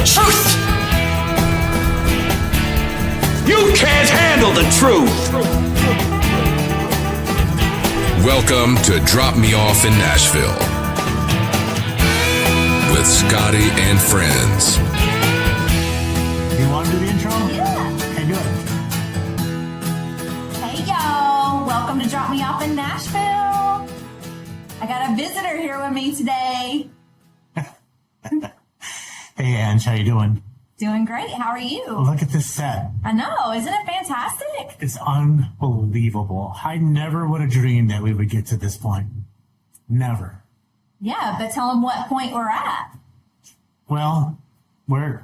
truth. You can't handle the truth. Welcome to Drop Me Off in Nashville with Scottie and Friends. You want to do the intro? Yeah. Okay, do it. Hey, y'all. Welcome to Drop Me Off in Nashville. I got a visitor here with me today. Hey, Ange, how you doing? Doing great. How are you? Look at this set. I know. Isn't it fantastic? It's unbelievable. I never would have dreamed that we would get to this point. Never. Yeah, but tell them what point we're at. Well, we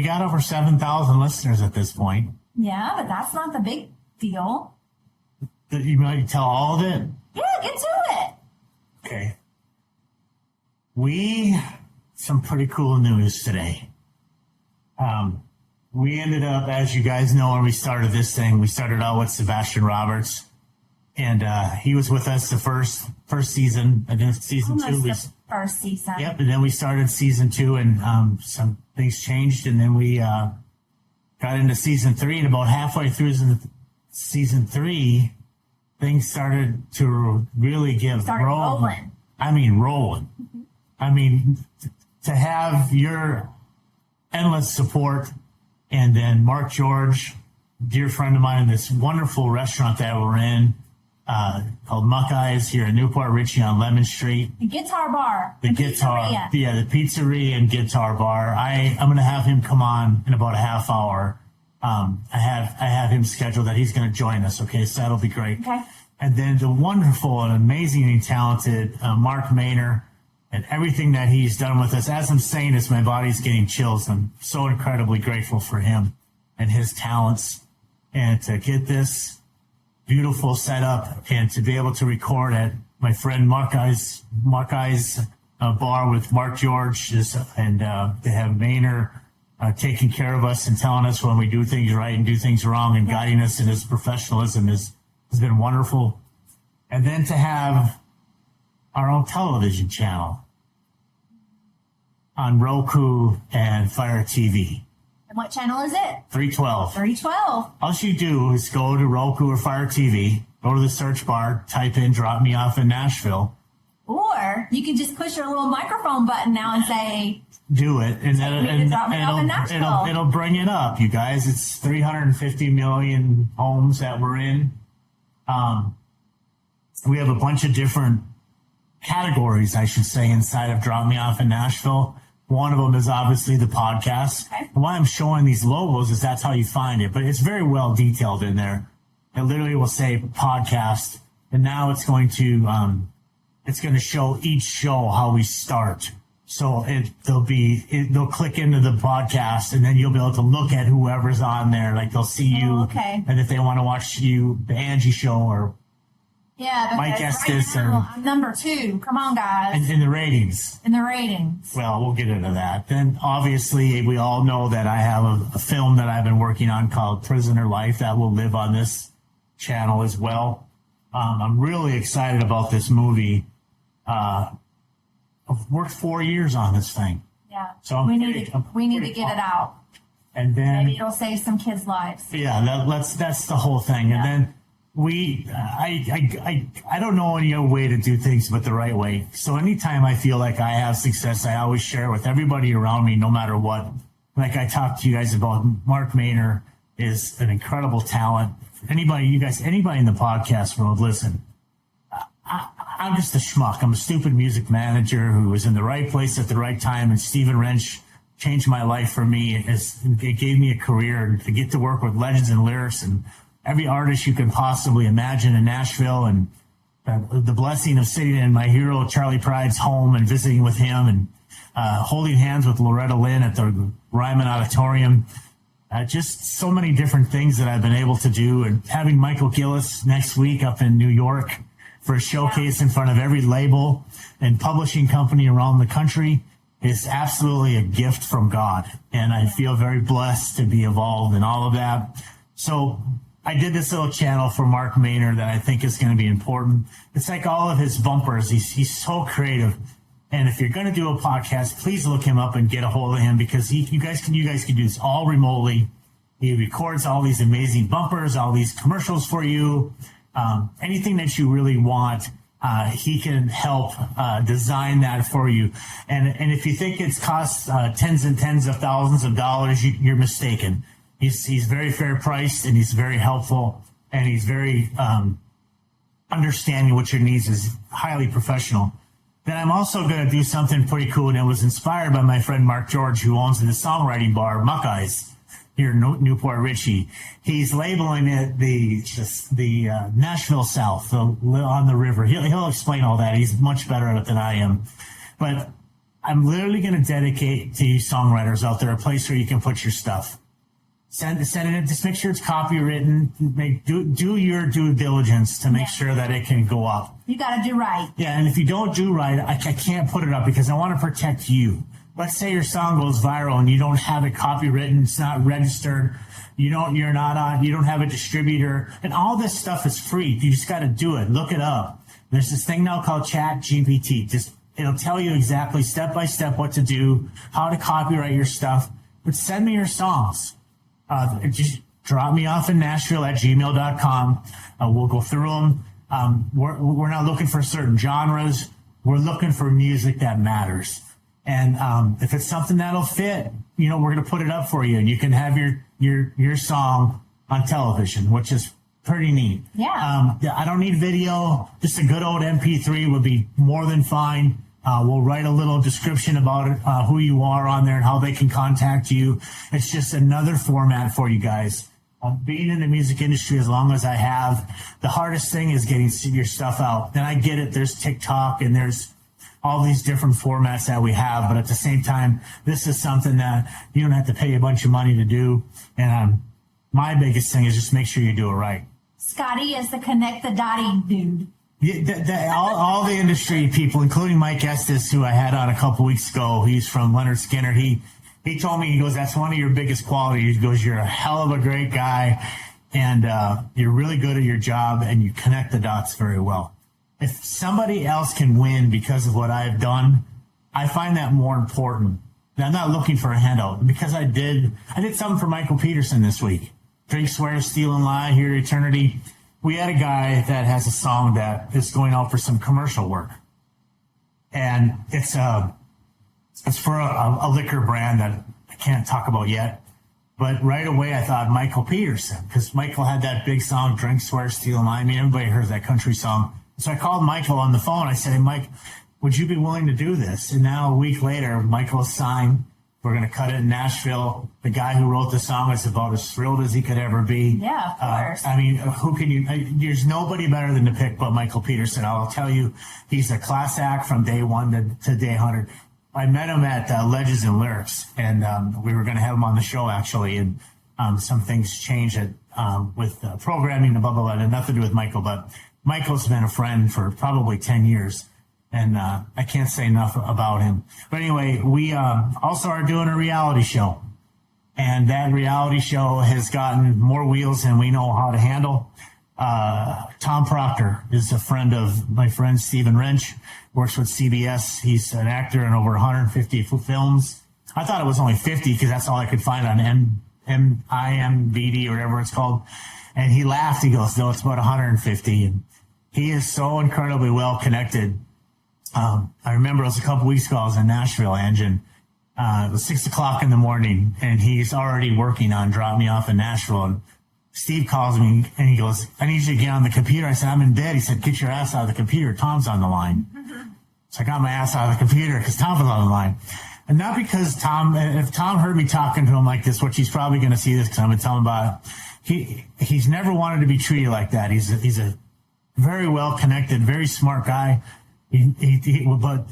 got over 7,000 listeners at this point. Yeah, but that's not the big deal. You might tell all of it? Yeah, get to it. Okay. Some pretty cool news today. We ended up, as you guys know, when we started this thing, we started out with Sebastian Roberts, and he was with us the first season, and then season Almost two. the first season. Yep, and then we started season 2, and some things changed, and then we got into season 3, and about halfway through season 3, things started to really get rolling. I mean, rolling. I mean, to have your endless support, and then Mark George, dear friend of mine, in this wonderful restaurant that we're in called Muck Eyes here in Newport Richie on Lemon Street. The guitar bar. The pizzeria and guitar bar. I'm going to have him come on in about a half hour. I have him scheduled that he's going to join us. Okay, so that'll be great. Okay. And then the wonderful and amazingly talented Mark Maynor, and everything that he's done with us. As I'm saying this, my body's getting chills. I'm so incredibly grateful for him and his talents, and to get this beautiful setup and to be able to record at my friend Mark Eyes bar with Mark George, and to have Maynor taking care of us and telling us when we do things right and do things wrong and guiding us in his professionalism has been wonderful. And then to have our own television channel on Roku and Fire TV. And what channel is it? 312. 312. All you do is go to Roku or Fire TV, go to the search bar, type in Drop Me Off in Nashville. Or you can just push your little microphone button now and say, do it, and it'll bring it up, you guys. It's 350 million homes that we're in. We have a bunch of different categories, I should say, inside of Drop Me Off in Nashville. One of them is obviously the podcast. Okay. And why I'm showing these logos is that's how you find it, but it's very well detailed in there. It literally will say podcast, and now it's going to show each show how we start. So they'll click into the podcast, and then you'll be able to look at whoever's on there. Like they'll see you, and if they want to watch the Angie show or my guest right is now, I'm number 2. Come on, guys. in the ratings. In the ratings. Well, we'll get into that. Then obviously we all know that I have a film that I've been working on called Prisoner Life that will live on this channel as well. I'm really excited about this movie. I've worked 4 years on this thing. Yeah. So we need to get it out. And then maybe it'll save some kids' lives. Yeah, that's the whole thing. And then I don't know any other way to do things but the right way. So anytime I feel like I have success, I always share it with everybody around me, no matter what. Like I talked to you guys about, Mark Maynor is an incredible talent. Anybody in the podcast world, listen, I'm just a schmuck. I'm a stupid music manager who was in the right place at the right time, and Stephen Wrench changed my life for me. It gave me a career to get to work with legends and lyrics and every artist you can possibly imagine in Nashville, and the blessing of sitting in my hero Charlie Pride's home and visiting with him and holding hands with Loretta Lynn at the Ryman Auditorium. Just so many different things that I've been able to do, and having Michael Gillis next week up in New York for a showcase in front of every label and publishing company around the country is absolutely a gift from God. And I feel very blessed to be involved in all of that. So I did this little channel for Mark Maynor that I think is going to be important. It's like all of his bumpers. He's so creative. And if you're going to do a podcast, please look him up and get a hold of him, because you guys can do this all remotely. He records all these amazing bumpers, all these commercials for you. Anything that you really want, he can help design that for you. And if you think it's cost tens and tens of thousands of dollars, you're mistaken. He's very fair priced, and he's very helpful, and he's very understanding what your needs is, highly professional. Then I'm also going to do something pretty cool, and it was inspired by my friend Mark George, who owns the songwriting bar Muckeyes here in Newport Richie. He's labeling it the Nashville South, on the river. He'll explain all that. He's much better at it than I am. But I'm literally going to dedicate to you songwriters out there a place where you can put your stuff. Send it in. Just make sure it's copywritten. Do your due diligence to make sure that it can go up. You got to do right. Yeah, and if you don't do right, I can't put it up because I want to protect you. Let's say your song goes viral and you don't have it copywritten, it's not registered, you don't have a distributor, and all this stuff is free. You just got to do it. Look it up. There's this thing now called Chat GPT. It'll tell you exactly step by step what to do, how to copyright your stuff. But send me your songs. Just drop me off in Nashville at gmail.com. We'll go through them. We're not looking for certain genres. We're looking for music that matters. And if it's something that'll fit, we're going to put it up for you, and you can have your song on television, which is pretty neat. Yeah. I don't need video. Just a good old MP3 would be more than fine. We'll write a little description about it, who you are on there and how they can contact you. It's just another format for you guys. Being in the music industry as long as I have, the hardest thing is getting your stuff out. And I get it. There's TikTok and there's all these different formats that we have. But at the same time, this is something that you don't have to pay a bunch of money to do. And my biggest thing is just make sure you do it right. Scottie is the connect the dotty dude. Yeah, all the industry people, including Mike Estes, who I had on a couple weeks ago. He's from Leonard Skinner. He told me, he goes, that's one of your biggest qualities. He goes, you're a hell of a great guy, and you're really good at your job, and you connect the dots very well. If somebody else can win because of what I've done, I find that more important. I'm not looking for a handout, because I did something for Michael Peterson this week. Drink, Swear, Steal, and Lie, Here to Eternity. We had a guy that has a song that is going out for some commercial work. And it's for a liquor brand that I can't talk about yet. But right away I thought Michael Peterson, because Michael had that big song, Drink, Swear, Steal, and Lie. I mean, everybody heard that country song. So I called Michael on the phone. I said, hey, Mike, would you be willing to do this? And now a week later, Michael's signed. We're going to cut it in Nashville. The guy who wrote the song is about as thrilled as he could ever be. Yeah, of course. I mean, who can you? There's nobody better than to pick but Michael Peterson. I'll tell you, he's a class act from day one to day 100. I met him at Legends and Lyrics, and we were going to have him on the show, actually, and some things changed with programming and blah, blah, blah. It had nothing to do with Michael, but Michael's been a friend for probably 10 years. And I can't say enough about him. But anyway, we also are doing a reality show. And that reality show has gotten more wheels than we know how to handle. Tom Proctor is a friend of my friend Stephen Wrench, works with CBS. He's an actor in over 150 films. I thought it was only 50 because that's all I could find on IMDb or whatever it's called. And he laughed. He goes, no, it's about 150. And he is so incredibly well connected. I remember it was a couple weeks ago, I was in Nashville, and it was 6 o'clock in the morning, and he's already working on Drop Me Off in Nashville. And Steve calls me, and he goes, I need you to get on the computer. I said, I'm in bed. He said, get your ass out of the computer. Tom's on the line. So I got my ass out of the computer because Tom was on the line. And not because if Tom heard me talking to him like this, which he's probably going to see this because I'm going to tell him about it, he's never wanted to be treated like that. He's a very well-connected, very smart guy. But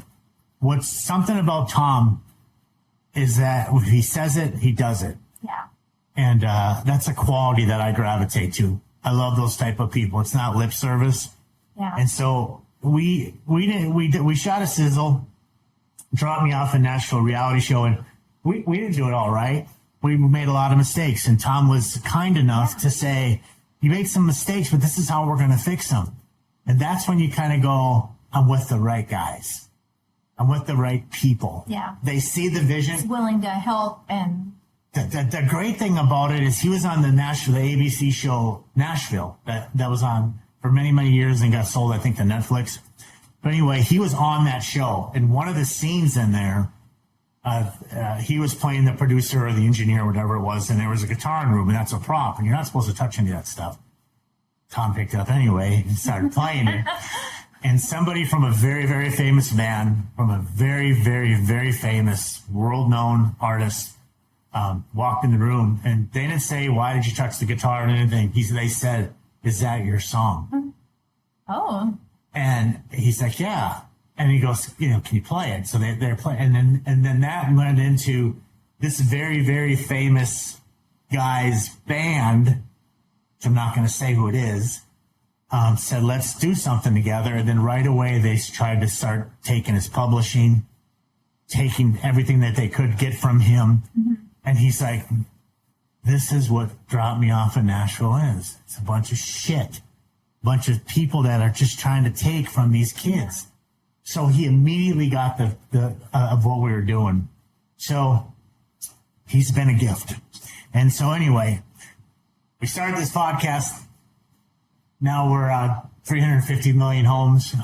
what's something about Tom is that if he says it, he does it. Yeah. And that's a quality that I gravitate to. I love those type of people. It's not lip service. Yeah. And so we shot a sizzle, Drop Me Off in Nashville reality show, and we didn't do it all right. We made a lot of mistakes, and Tom was kind enough to say, you made some mistakes, but this is how we're going to fix them. And that's when you kind of go, I'm with the right guys. I'm with the right people. Yeah. They see the vision. He's willing to help. And the great thing about it is he was on the ABC show Nashville that was on for many, many years and got sold, I think, to Netflix. But anyway, he was on that show. And one of the scenes in there, he was playing the producer or the engineer, or whatever it was, and there was a guitar in the room, and that's a prop, and you're not supposed to touch any of that stuff. Tom picked it up anyway and started playing it. And somebody from a very, very famous band, from a very, very, very famous, world-known artist, walked in the room, and they didn't say, "Why did you touch the guitar?" or anything. They said, "Is that your song?" oh, and he's like, "Yeah." And he goes, "Can you play it?" So they're playing, and then that led into this very, very famous guy's band, which I'm not going to say who it is. Said, "Let's do something together." And then right away, they tried to start taking his publishing, taking everything that they could get from him. Mm-hmm. And he's like, "This is what Drop Me Off in Nashville is. It's a bunch of shit, a bunch of people that are just trying to take from these kids." So he immediately got the of what we were doing. So he's been a gift. And so anyway, we started this podcast. Now we're 350 million homes.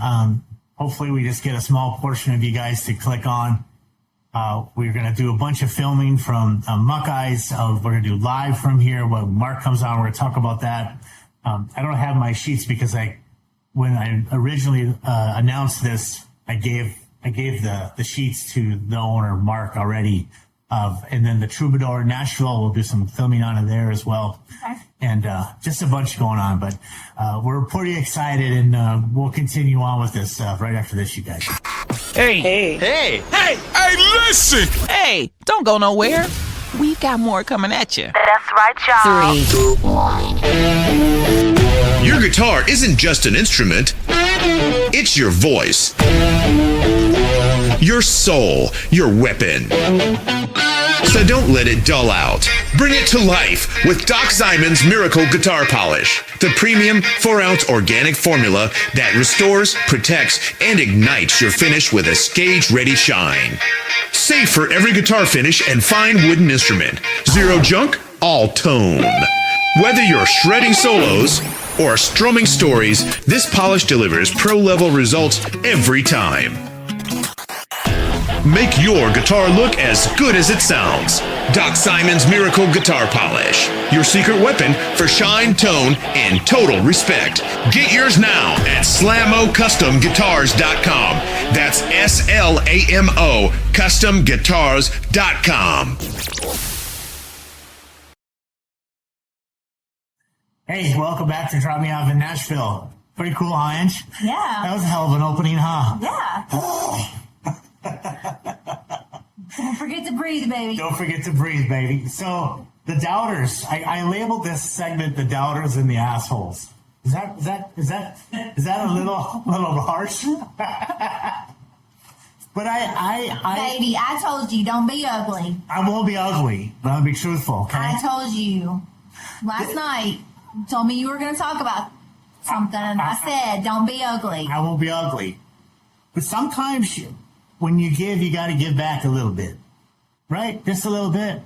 Hopefully we just get a small portion of you guys to click on. We're going to do a bunch of filming from Muckeyes. We're going to do live from here. When Mark comes on, we're going to talk about that. I don't have my sheets because when I originally announced this, I gave the sheets to the owner, Mark, already. And then the Troubadour Nashville, we'll do some filming on it there as well. Okay. And just a bunch going on. But we're pretty excited, and we'll continue on with this right after this, you guys. Hey. Hey! Hey, listen! Hey, don't go nowhere. We've got more coming at you. That's right, y'all. 3. Your guitar isn't just an instrument. It's your voice. Your soul. Your weapon. So don't let it dull out. Bring it to life with Doc Simon's Miracle Guitar Polish, the premium 4-ounce organic formula that restores, protects, and ignites your finish with a stage-ready shine. Safe for every guitar finish and fine wooden instrument. Zero junk, all tone. Whether you're shredding solos or strumming stories, this polish delivers pro-level results every time. Make your guitar look as good as it sounds. Doc Simon's Miracle Guitar Polish. Your secret weapon for shine, tone, and total respect. Get yours now at SlamoCustomGuitars.com. That's SLAMO CustomGuitars.com. Hey, welcome back to Drop Me Off in Nashville. Pretty cool, huh, Inch? yeah. That was a hell of an opening, huh? Yeah. Don't forget to breathe, baby. Don't forget to breathe, baby. So the doubters, I labeled this segment "The Doubters and the Assholes." Is that a little harsh? But Baby, I told you, don't be ugly. I won't be ugly, but I'll be truthful. Okay? I told you last night. You told me you were going to talk about something, and I said, don't be ugly. I won't be ugly. But sometimes when you give, you got to give back a little bit. Right? Just a little bit.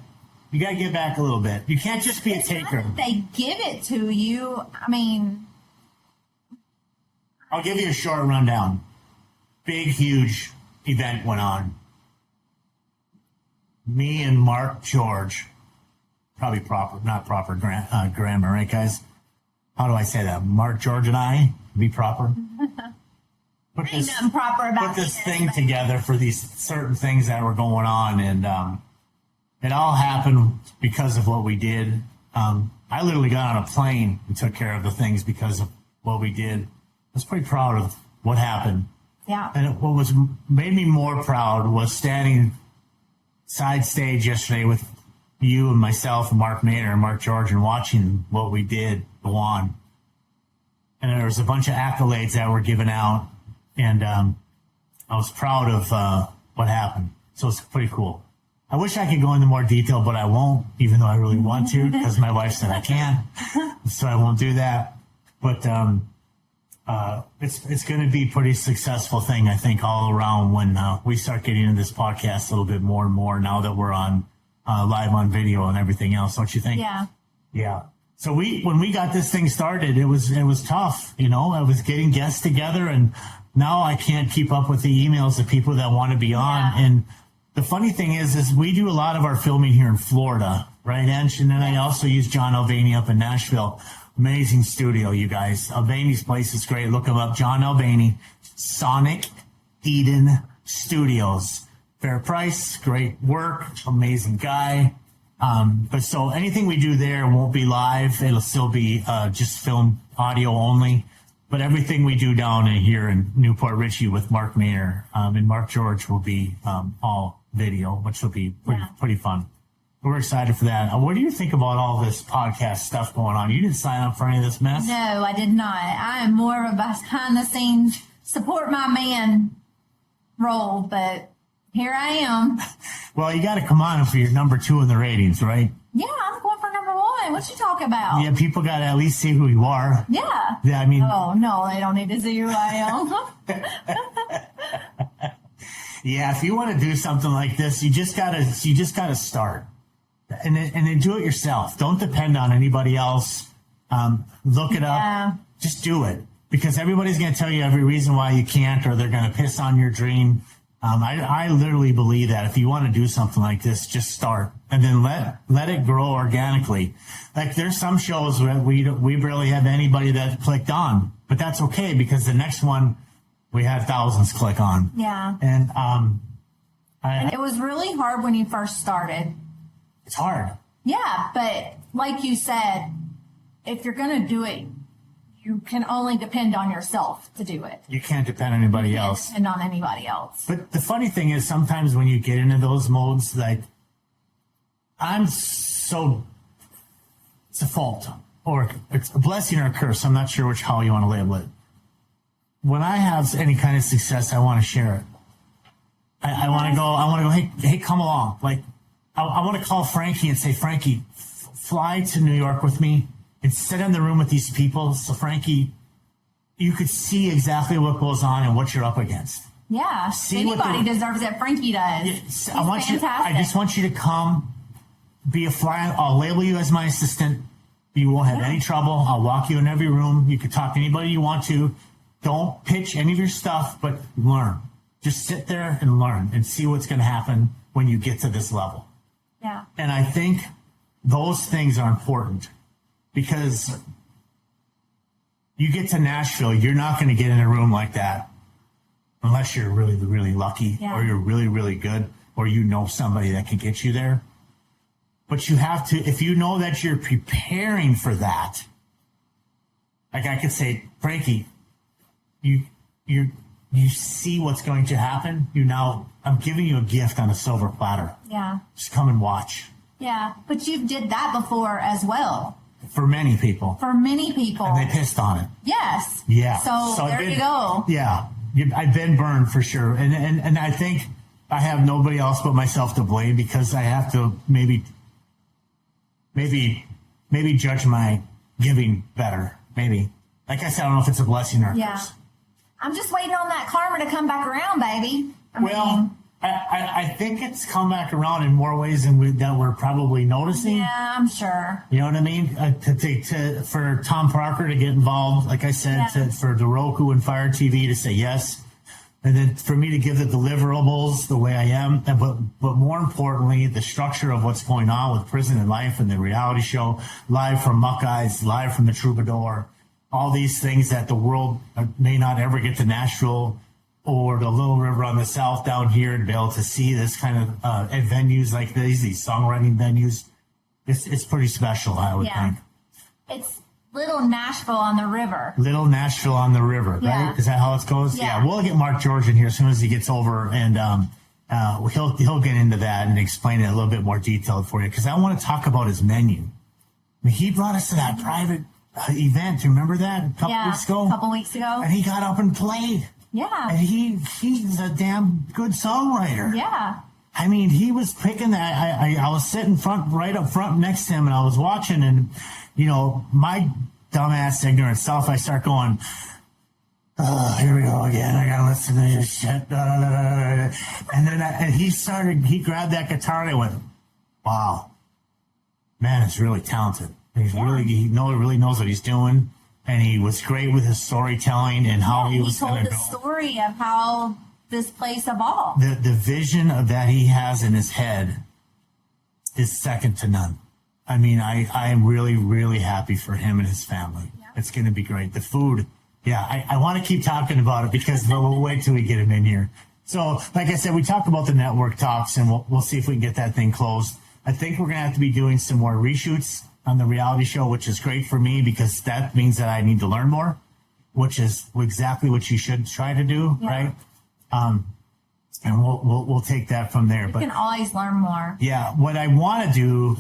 You got to give back a little bit. You can't just be a taker. They give it to you. I mean, I'll give you a short rundown. Big, huge event went on. Me and Mark George, probably not proper grammar, right, guys? How do I say that? Mark George and I, be proper. Ain't nothing proper about put this thing together for these certain things that were going on, and it all happened because of what we did. I literally got on a plane and took care of the things because of what we did. I was pretty proud of what happened. Yeah. And what made me more proud was standing side stage yesterday with you and myself and Mark Maynard and Mark George and watching what we did go on. And there was a bunch of accolades that were given out. And I was proud of what happened. So it's pretty cool. I wish I could go into more detail, but I won't, even though I really want to, because my wife said I can. So I won't do that. But it's going to be a pretty successful thing, I think, all around when we start getting into this podcast a little bit more and more now that we're on live on video and everything else. Don't you think? Yeah. Yeah. So when we got this thing started, it was tough. You know, I was getting guests together, and now I can't keep up with the emails of people that want to be on. Yeah. And the funny thing is we do a lot of our filming here in Florida, right, Ange? And then I also use John Albany up in Nashville. Amazing studio, you guys. Albany's place is great. Look him up. John Albany, Sonic Eden Studios. Fair price, great work, amazing guy. But so anything we do there won't be live. It'll still be just film audio only. But everything we do down in here in Newport Richey with Mark Mayer and Mark George will be all video, which will be pretty fun. We're excited for that. What do you think about all this podcast stuff going on? You didn't sign up for any of this mess? No, I did not. I am more of a behind the scenes support my man role, but here I am. Well, you got to come on for your number 2 in the ratings, right? Yeah, I'm going for number 1. What you talking about? Yeah, people got to at least see who you are. Yeah. Yeah, I mean. Oh, no, they don't need to see who I am. Yeah, if you want to do something like this, you just gotta start. And then do it yourself. Don't depend on anybody else. Look it up. Just do it. Because everybody's going to tell you every reason why you can't, or they're going to piss on your dream. I literally believe that if you want to do something like this, just start and then let it grow organically. Like there's some shows where we barely have anybody that clicked on, but that's okay because the next one we had thousands click on. Yeah. And it was really hard when you first started. It's hard. Yeah, but like you said, if you're going to do it, you can only depend on yourself to do it. You can't depend on anybody else. And on anybody else. But the funny thing is sometimes when you get into those modes, like it's a fault or it's a blessing or a curse. I'm not sure how you want to label it. When I have any kind of success, I want to share it. I want to go, hey, come along. Like, I want to call Frankie and say, Frankie, fly to New York with me and sit in the room with these people. So, Frankie, you could see exactly what goes on and what you're up against. Yeah. Anybody deserves it. Frankie does. I just want you to come, be a fly. I'll label you as my assistant. You won't have any trouble. I'll walk you in every room. You can talk to anybody you want to. Don't pitch any of your stuff, but learn. Just sit there and learn and see what's going to happen when you get to this level. Yeah. And I think those things are important because you get to Nashville, you're not going to get in a room like that unless you're really, really lucky or you're really, really good or you know somebody that can get you there. But you have to, if you know that you're preparing for that, like I could say, Frankie, you see what's going to happen. I'm giving you a gift on a silver platter. Yeah. Just come and watch. Yeah. But you did that before as well. For many people. And they pissed on it. Yes. Yeah. So there you go. Yeah. I've been burned for sure. And I think I have nobody else but myself to blame because I have to maybe judge my giving better. Maybe. Like I said, I don't know if it's a blessing or a curse. I'm just waiting on that karma to come back around, baby. I think it's come back around in more ways than that we're probably noticing. Yeah, I'm sure. You know what I mean? For Tom Parker to get involved, like I said, for the Roku and Fire TV to say yes, and then for me to give the deliverables the way I am, but more importantly, the structure of what's going on with Prison and Life and the reality show, live from Muckeyes, live from the Troubadour. All these things that the world may not ever get to Nashville or the Little River on the South down here and be able to see this kind of at venues like these songwriting venues. It's pretty special, I would think. It's Little Nashville on the River. Little Nashville on the River, right? Is that how it goes? Yeah. We'll get Mark George in here as soon as he gets over, and he'll get into that and explain it a little bit more detailed for you because I want to talk about his menu. I mean, he brought us to that private event. Remember that a couple weeks ago? And he got up and played. Yeah. And he's a damn good songwriter. Yeah. I mean, he was picking that. I was sitting right up front next to him, and I was watching, and, you know, my dumbass ignorant self, I start going, oh, here we go again. I gotta listen to this shit. And then he grabbed that guitar and I went, wow, man, it's really talented. He really knows what he's doing. And he was great with his storytelling and how he was told going to the go. story of how this place evolved. The vision that he has in his head is second to none. I mean, I am really, really happy for him and his family. Yeah. It's going to be great. The food, yeah, I want to keep talking about it because we'll wait till we get him in here. So, like I said, we talked about the network talks, and we'll see if we can get that thing closed. I think we're going to have to be doing some more reshoots on the reality show, which is great for me because that means that I need to learn more, which is exactly what you should try to do, right? And we'll take that from there. You can always learn more. Yeah, what I want to do,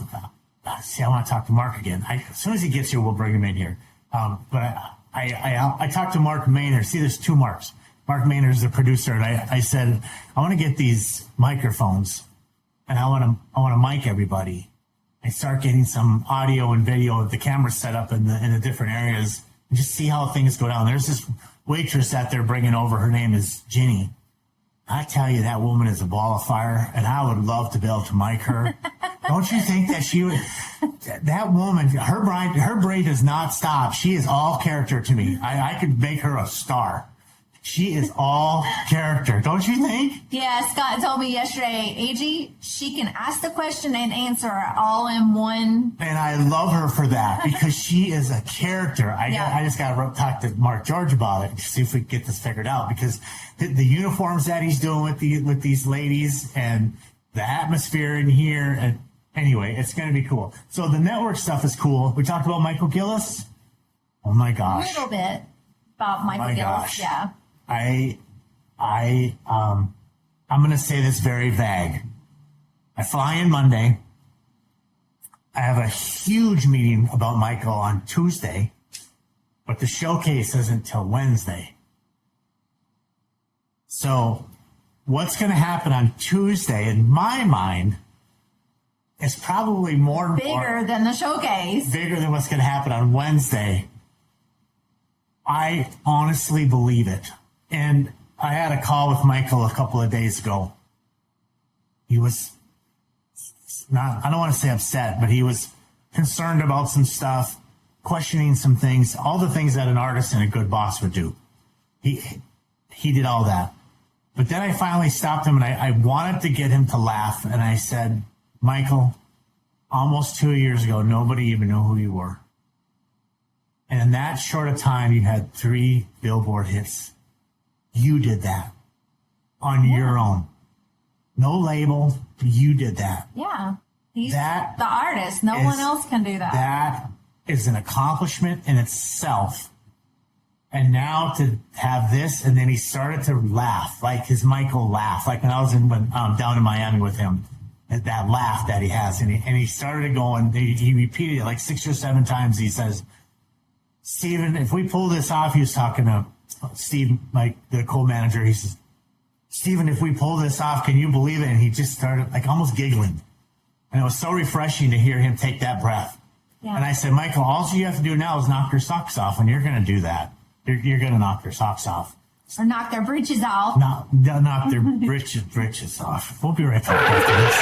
I want to talk to Mark again. As soon as he gets here, we'll bring him in here. But I talked to Mark Maynard. See, there's two Marks. Mark Maynard is the producer, and I said, I want to get these microphones, and I want to mic everybody. I start getting some audio and video of the camera set up in the different areas and just see how things go down. There's this waitress that they're bringing over. Her name is Ginny. I tell you, that woman is a ball of fire, and I would love to be able to mic her. Don't you think that she would? That woman, her brain does not stop. She is all character to me. I could make her a star. She is all character, don't you think? Yeah, Scott told me yesterday, AG, she can ask the question and answer all in one. And I love her for that because she is a character. I just got to talk to Mark George about it to see if we can get this figured out because the uniforms that he's doing with these ladies and the atmosphere in here. And anyway, it's going to be cool. So the network stuff is cool. We talked about Michael Gillis. Oh my gosh. A little bit about Michael Gillis. Gosh. Yeah. I'm going to say this very vague. I fly in Monday. I have a huge meeting about Michael on Tuesday, but the showcase isn't till Wednesday. So what's going to happen on Tuesday, in my mind, is probably bigger than the showcase. Bigger than what's going to happen on Wednesday. I honestly believe it. And I had a call with Michael a couple of days ago. He was I don't want to say upset, but he was concerned about some stuff, questioning some things, all the things that an artist and a good boss would do. He did all that. But then I finally stopped him and I wanted to get him to laugh. And I said, Michael, almost 2 years ago, nobody even knew who you were. And in that short of time, you had 3 Billboard hits. You did that on your own. No label. You did that. Yeah. He's the artist. No one else can do that. That is an accomplishment in itself. And now to have this, and then he started to laugh, like his Michael laugh, like when I was down in Miami with him, that laugh that he has. And he started going, he repeated it like 6 or 7 times. He says, Steven, if we pull this off, he was talking to Steve, like the co-manager, he says, Steven, if we pull this off, can you believe it? And he just started like almost giggling. And it was so refreshing to hear him take that breath. Yeah. And I said, Michael, all you have to do now is knock your socks off, and you're going to do that. You're going to knock their socks off. Or knock their breeches off. Knock their breeches off. We'll be right back after this.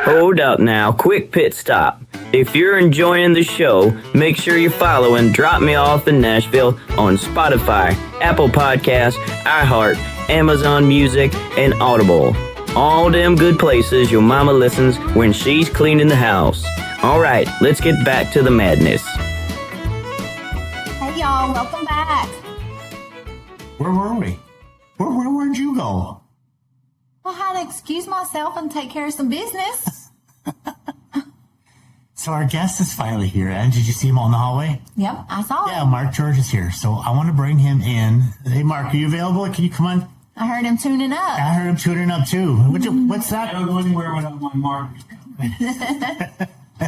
Hold up now, quick pit stop. If you're enjoying the show, make sure you're following Drop Me Off in Nashville on Spotify, Apple Podcasts, iHeart, Amazon Music, and Audible. All them good places your mama listens when she's cleaning the house. All right, let's get back to the madness. Hey y'all, welcome back. Where were we? Where'd you go? I had to excuse myself and take care of some business. So our guest is finally here, and did you see him on the hallway? Yep, I saw him. Yeah, Mark George is here, so I want to bring him in. Hey, Mark, are you available? Can you come on? I heard him tuning up. I heard him tuning up, too. What's that? I don't go anywhere without my Mark.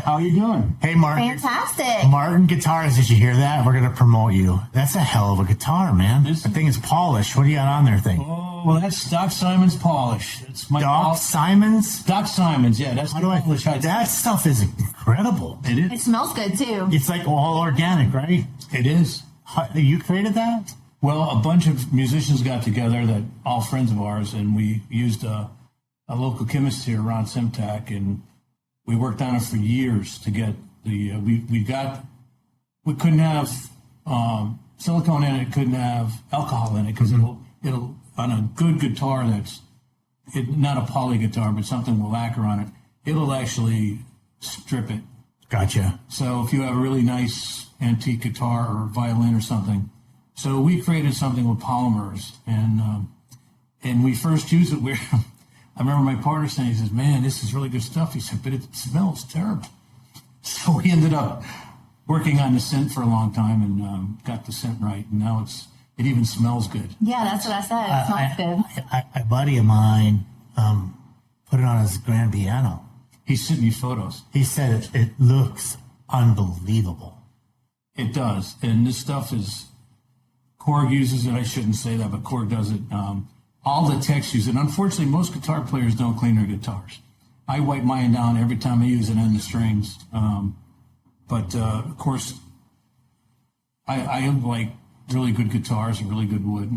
How you doing? Hey, Mark. Fantastic. Martin Guitars, did you hear that? We're going to promote you. That's a hell of a guitar, man. That thing is polished. What do you got on there, thing? Oh, well, that's Doc Simon's polish. That's my Doc Simon's? Doc Simon's, yeah. That's polish. That stuff is incredible. It is. It smells good, too. It's like all organic, right? It is. You created that? Well, a bunch of musicians got together, that all friends of ours, and we used a local chemist here, Ron Simtak, and we worked on it for years to get the. We couldn't have silicone in it, couldn't have alcohol in it, because it'll on a good guitar that's not a poly guitar, but something with lacquer on it, it'll actually strip it. Gotcha. So if you have a really nice antique guitar or violin or something, so we created something with polymers, and we first used it. I remember my partner saying, he says, "Man, this is really good stuff." He said, "But it smells terrible." So we ended up working on the scent for a long time and got the scent right, and now it even smells good. Yeah, that's what I said. It smells good. A buddy of mine put it on his grand piano. He sent me photos. He said it looks unbelievable. It does, and this stuff is. Korg uses it. I shouldn't say that, but Korg does it. All the techs use it. Unfortunately, most guitar players don't clean their guitars. I wipe mine down every time I use it on the strings. But of course, I like really good guitars and really good wood.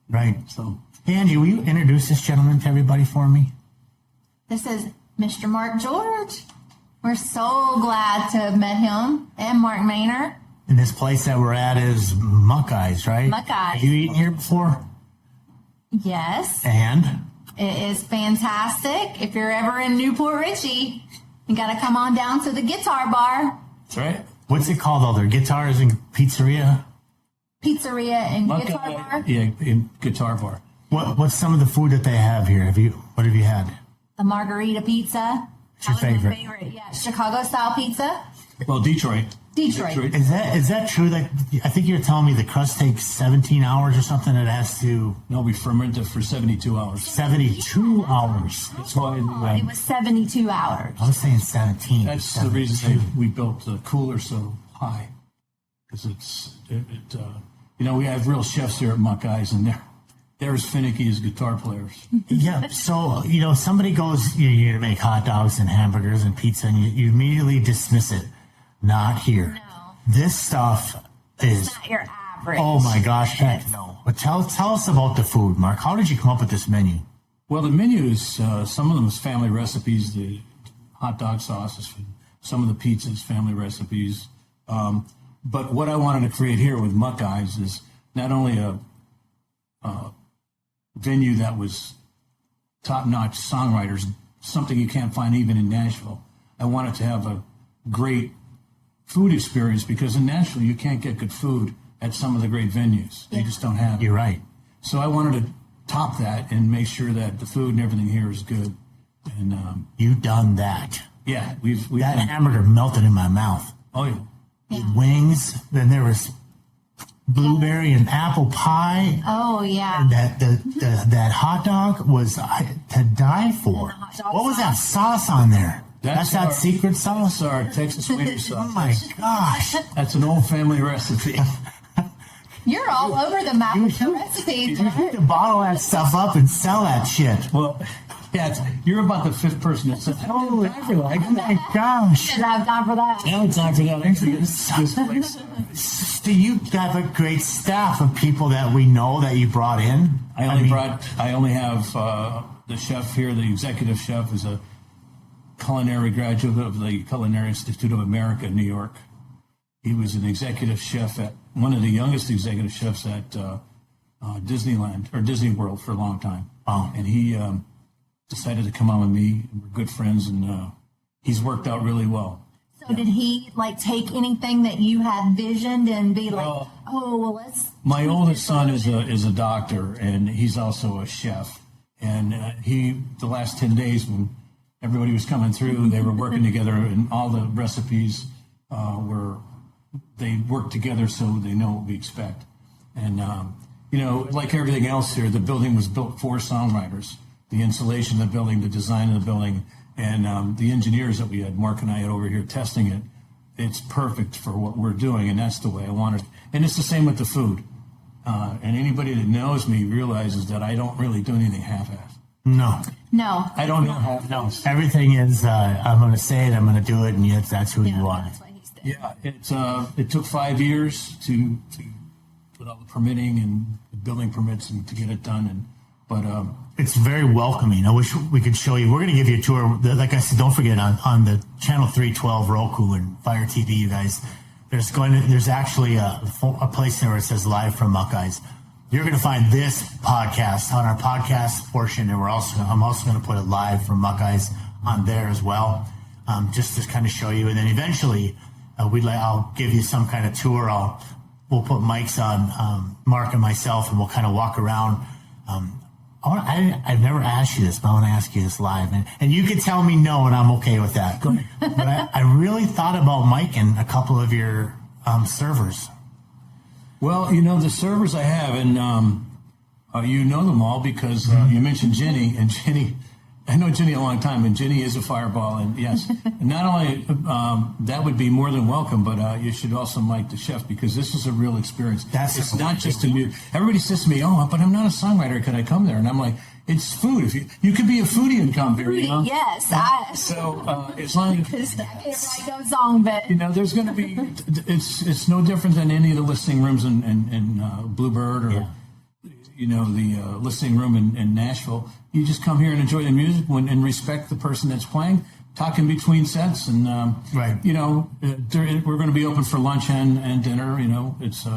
Right. So, hey, Angie, will you introduce this gentleman to everybody for me? This is Mr. Mark George. We're so glad to have met him and Mark Maynard. And this place that we're at is Muck Eyes, right? Muck Eyes. Have you eaten here before? Yes. And? It is fantastic. If you're ever in Newport Richey, you got to come on down to the Guitar Bar. that's right. What's it called, though? Their guitars and pizzeria? Pizzeria and Guitar Bar. Yeah, in Guitar Bar. What's some of the food that they have here? What have you had? The margarita pizza. What's your That was my favorite? Yeah, Chicago style pizza. Well, Detroit. Detroit. Is that true? That I think you're telling me the crust takes 17 hours or something. It has to No, we ferment it for 72 hours. 72 hours. That's why It was 72 hours. I was saying 17. that's the reason we built the cooler so high, because we have real chefs here at Muck Eyes, and they're as finicky as guitar players. Yeah. So somebody goes, you're gonna make hot dogs and hamburgers and pizza, and you immediately dismiss it. Not here. No. This stuff is. Not your average. Oh my gosh, heck no. But tell us about the food, Mark. How did you come up with this menu? Well, the menu is some of them is family recipes. The hot dog sauces, some of the pizzas, family recipes. But what I wanted to create here with Muck Eyes is not only a venue that was top-notch songwriters, something you can't find even in Nashville. I wanted to have a great food experience, because in Nashville you can't get good food at some of the great venues. They just don't have it. You're right. So I wanted to top that and make sure that the food and everything here is good. And You've done that. yeah, we've That done, hamburger melted in my mouth. oh yeah. Wings. Then there was blueberry and apple pie. Oh, yeah. That hot dog was to die for. hot dog What was that sauce on there? That's that our- secret sauce? That's our Texas Swedish sauce. Oh my gosh. That's an old family recipe. You're all over the map with the recipes. You need to bottle that stuff up and sell that shit. Well, yeah, you're about the fifth person that said, Oh my gosh. Should have time for that. now it's time for that. Actually, this place. Do you have a great staff of people that we know that you brought in? I only have the chef here. The executive chef is a culinary graduate of the Culinary Institute of America in New York. He was an executive chef at one of the youngest executive chefs at Disneyland or Disney World for a long time. Oh. And he decided to come on with me. We're good friends, and he's worked out really well. So did he take anything that you had visioned and be like, Well, oh, well, let's. My oldest son is a doctor, and he's also a chef. And the last 10 days when everybody was coming through, they were working together, and all the recipes they work together so they know what we expect. And, like everything else here, the building was built for songwriters. The insulation of the building, the design of the building, and the engineers that we had, Mark and I had over here testing it, it's perfect for what we're doing, and that's the way I want it. And it's the same with the food. And anybody that knows me realizes that I don't really do anything half-assed. No. I don't know half. No. Everything is, I'm going to say it, I'm going to do it, and yet that's who you are. That's what he said. Yeah, it took 5 years to with all the permitting and the building permits and to get it done. But it's very welcoming. I wish we could show you. We're going to give you a tour. Like I said, don't forget on the channel 312 Roku and Fire TV, you guys. There's actually a place there where it says live from Buckeyes. You're going to find this podcast on our podcast portion, and I'm also going to put it live from Buckeyes on there as well, just to kind of show you. And then eventually, I'll give you some kind of tour. We'll put mics on Mark and myself, and we'll kind of walk around. I've never asked you this, but I want to ask you this live, and you can tell me no, and I'm okay with that. But I really thought about micing a couple of your servers. Well, the servers I have, and you know them all because you mentioned Jenny, and Jenny, I know Jenny a long time, and Jenny is a fireball, and yes, not only that would be more than welcome, but you should also mic the chef because this is a real experience. It's not just a new. Everybody says to me, "Oh, but I'm not a songwriter. Could I come there?" And I'm like, "It's food. If you could be a foodie and come here, Yes, So as long as I can't write no song, but there's going to be. It's no different than any of the listening rooms in Bluebird or. The listening room in Nashville. You just come here and enjoy the music and respect the person that's playing, talk in between sets. And, right. We're going to be open for lunch and dinner. It's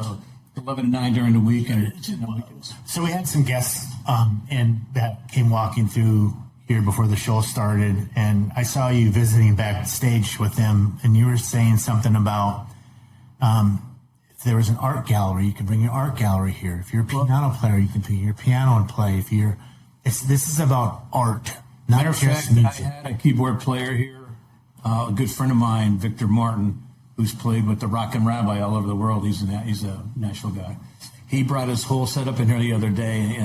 11 to 9 during the week. And weekends. So we had some guests that came walking through here before the show started. And I saw you visiting backstage with them. And you were saying something about if there was an art gallery, you can bring your art gallery here. If you're a piano player, you can bring your piano and play. This is about art, not matter of just fact, music. I had a keyboard player here, a good friend of mine, Victor Martin, who's played with the Rockin' Rabbi all over the world. He's a Nashville guy. He brought his whole setup in here the other day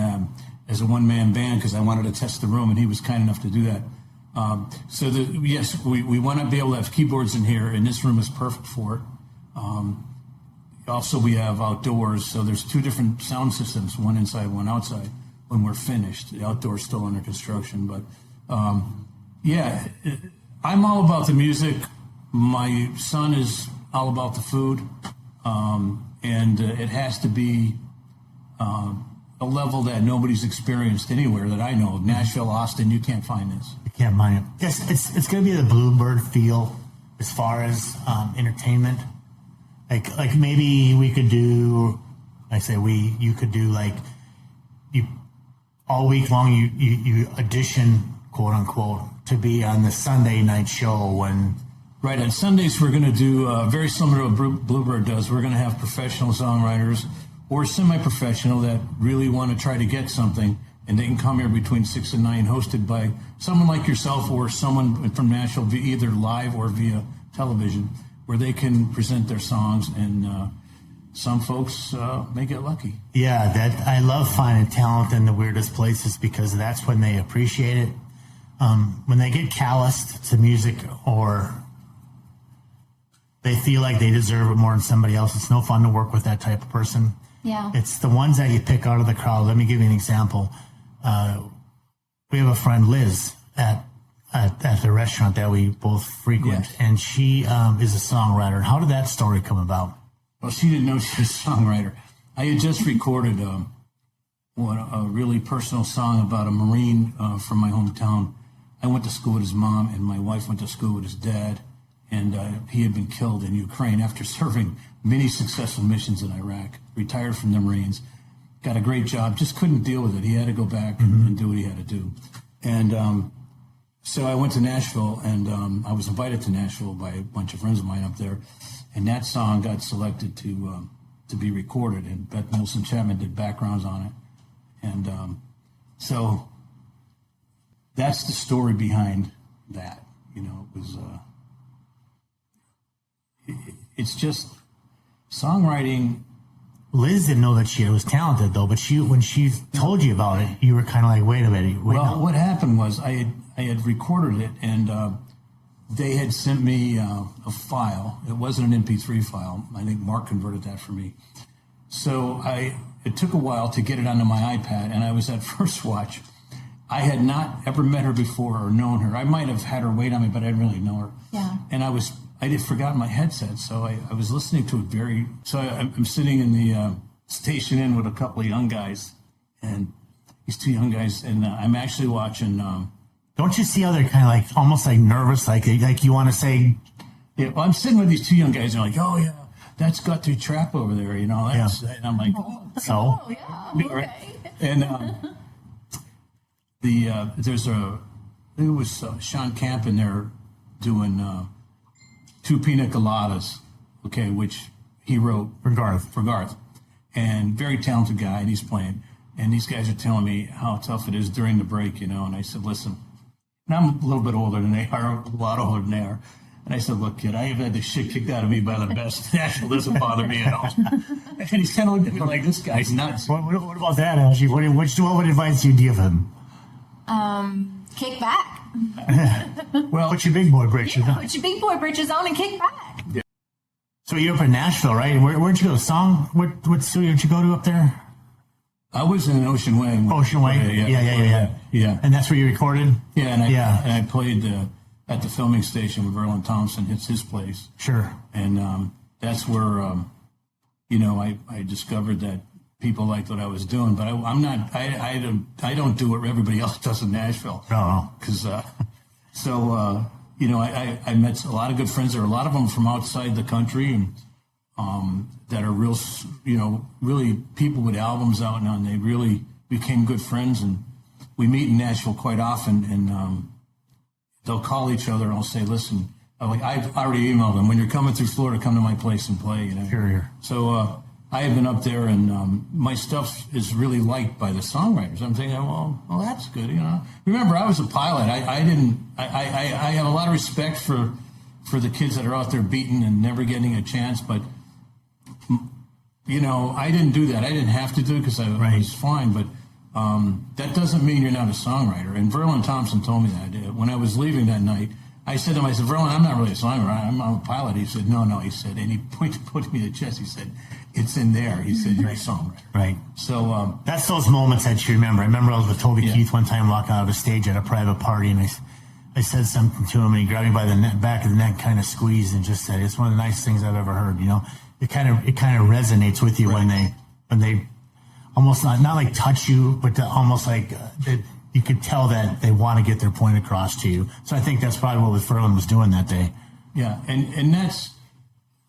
as a one-man band because I wanted to test the room, and he was kind enough to do that. Yes, we want to be able to have keyboards in here, and this room is perfect for it. Also, we have outdoors, so there's 2 different sound systems, one inside, one outside, when we're finished. The outdoor's still under construction, but I'm all about the music. My son is all about the food, and it has to be a level that nobody's experienced anywhere that I know. Nashville, Austin, you can't find this. You can't find it. It's going to be the Bluebird feel as far as entertainment. Like maybe we could do, you could do you all week long, you audition, quote unquote, to be on the Sunday night show when. Right. On Sundays, we're going to do very similar to what Bluebird does. We're going to have professional songwriters or semi-professional that really want to try to get something, and they can come here between 6 and 9, hosted by someone like yourself or someone from Nashville, either live or via television, where they can present their songs, and some folks may get lucky. Yeah, I love finding talent in the weirdest places because that's when they appreciate it. When they get calloused to music or they feel like they deserve it more than somebody else, it's no fun to work with that type of person. yeah. It's the ones that you pick out of the crowd. Let me give you an example. We have a friend, Liz, at the restaurant that we both frequent, Yes. and she is a songwriter. How did that story come about? Well, she didn't know she was a songwriter. I had just recorded a really personal song about a Marine from my hometown. I went to school with his mom, and my wife went to school with his dad, and he had been killed in Ukraine after serving many successful missions in Iraq, retired from the Marines, got a great job, just couldn't deal with it. He had to go back and do what he had to do. And so I went to Nashville, and I was invited to Nashville by a bunch of friends of mine up there, and that song got selected to be recorded, and Beth Nielsen Chapman did backgrounds on it. And so that's the story behind that. You know, it was it's just songwriting. Liz didn't know that she was talented, though, but when she told you about it, you were kind of like, wait a minute. What happened was I had recorded it, and they had sent me a file. It wasn't an MP3 file. I think Mark converted that for me. So it took a while to get it onto my iPad, and I was at First Watch. I had not ever met her before or known her. I might have had her wait on me, but I didn't really know her. Yeah. And I had forgotten my headset, so I was listening to it I'm sitting in the station in with a couple of young guys, and these two young guys, and I'm actually watching. Don't you see how they're kind of like almost like nervous, like you want to say? Yeah, well, I'm sitting with these two young guys, and they're like, "Oh yeah, that's got to trap over there," you know. That's, and I'm like, So, Oh, yeah. Okay. and there's I think it was Sean Camp in there doing two pina coladas, okay, which he wrote for Garth. and very talented guy, and he's playing. And these guys are telling me how tough it is during the break, you know. And I said, listen, and I'm a little bit older than they are, a lot older than they are. And I said, look, kid, I have had the shit kicked out of me by the best. Nashville doesn't bother me at all. And he's kind of looking at me like, this guy's nuts. What about that, Angie? What advice do you give him? Kick back. Well, Put your big boy britches on. Put your big boy britches on and kick back. So you're up in Nashville, right? Where'd you go? What studio did you go to up there? I was in Ocean Way. Ocean Way? Yeah. And that's where you recorded? Yeah, and I played at the filming station with Verlin Thompson. It's his place. Sure. And that's where, you know, I discovered that people liked what I was doing. But I'm not. I don't do what everybody else does in Nashville. Oh. Because you know, I met a lot of good friends there. A lot of them from outside the country, and that are real, you know, really people with albums out now, and they really became good friends. And we meet in Nashville quite often, and they'll call each other, and I'll say, listen, I've already emailed them, when you're coming through Florida, come to my place and play, you know. Sure. So I have been up there, and my stuff is really liked by the songwriters. I'm thinking, well, that's good, you know. Remember, I was a pilot. I have a lot of respect for the kids that are out there beating and never getting a chance, but you know, I didn't do that. I didn't have to do it because I was fine, but that doesn't mean you're not a songwriter. And Verlin Thompson told me that. When I was leaving that night, I said to him, Verlin, I'm not really a songwriter. I'm a pilot. He said, no. He said, and he put me in the chest. He said, it's in there. He said, you're a songwriter. Right. So that's those moments that you remember. I remember I was with Toby Keith one time walking out of a stage at a private party, and I said something to him, and he grabbed me by the back of the neck, kind of squeezed, and just said, it's one of the nicest things I've ever heard, you know. It kind of resonates with you when they almost not like touch you, but almost like you could tell that they want to get their point across to you. So I think that's probably what Verlin was doing that day. Yeah, and that's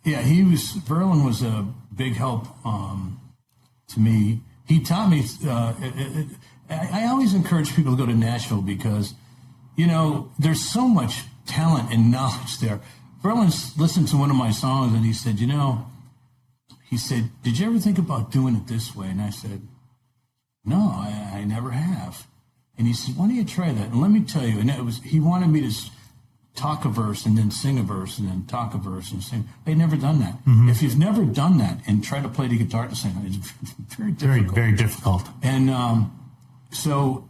Verlin was a big help to me. He taught me. I always encourage people to go to Nashville because, you know, there's so much talent and knowledge there. Verlin listened to one of my songs and he said, you know, did you ever think about doing it this way? And I said, no, I never have. And he said, why don't you try that? And let me tell you, and he wanted me to talk a verse and then sing a verse and then talk a verse and sing. I'd never done that. Mm-hmm. If you've never done that and try to play the guitar at the same time, it's very difficult. Very, very difficult. And so...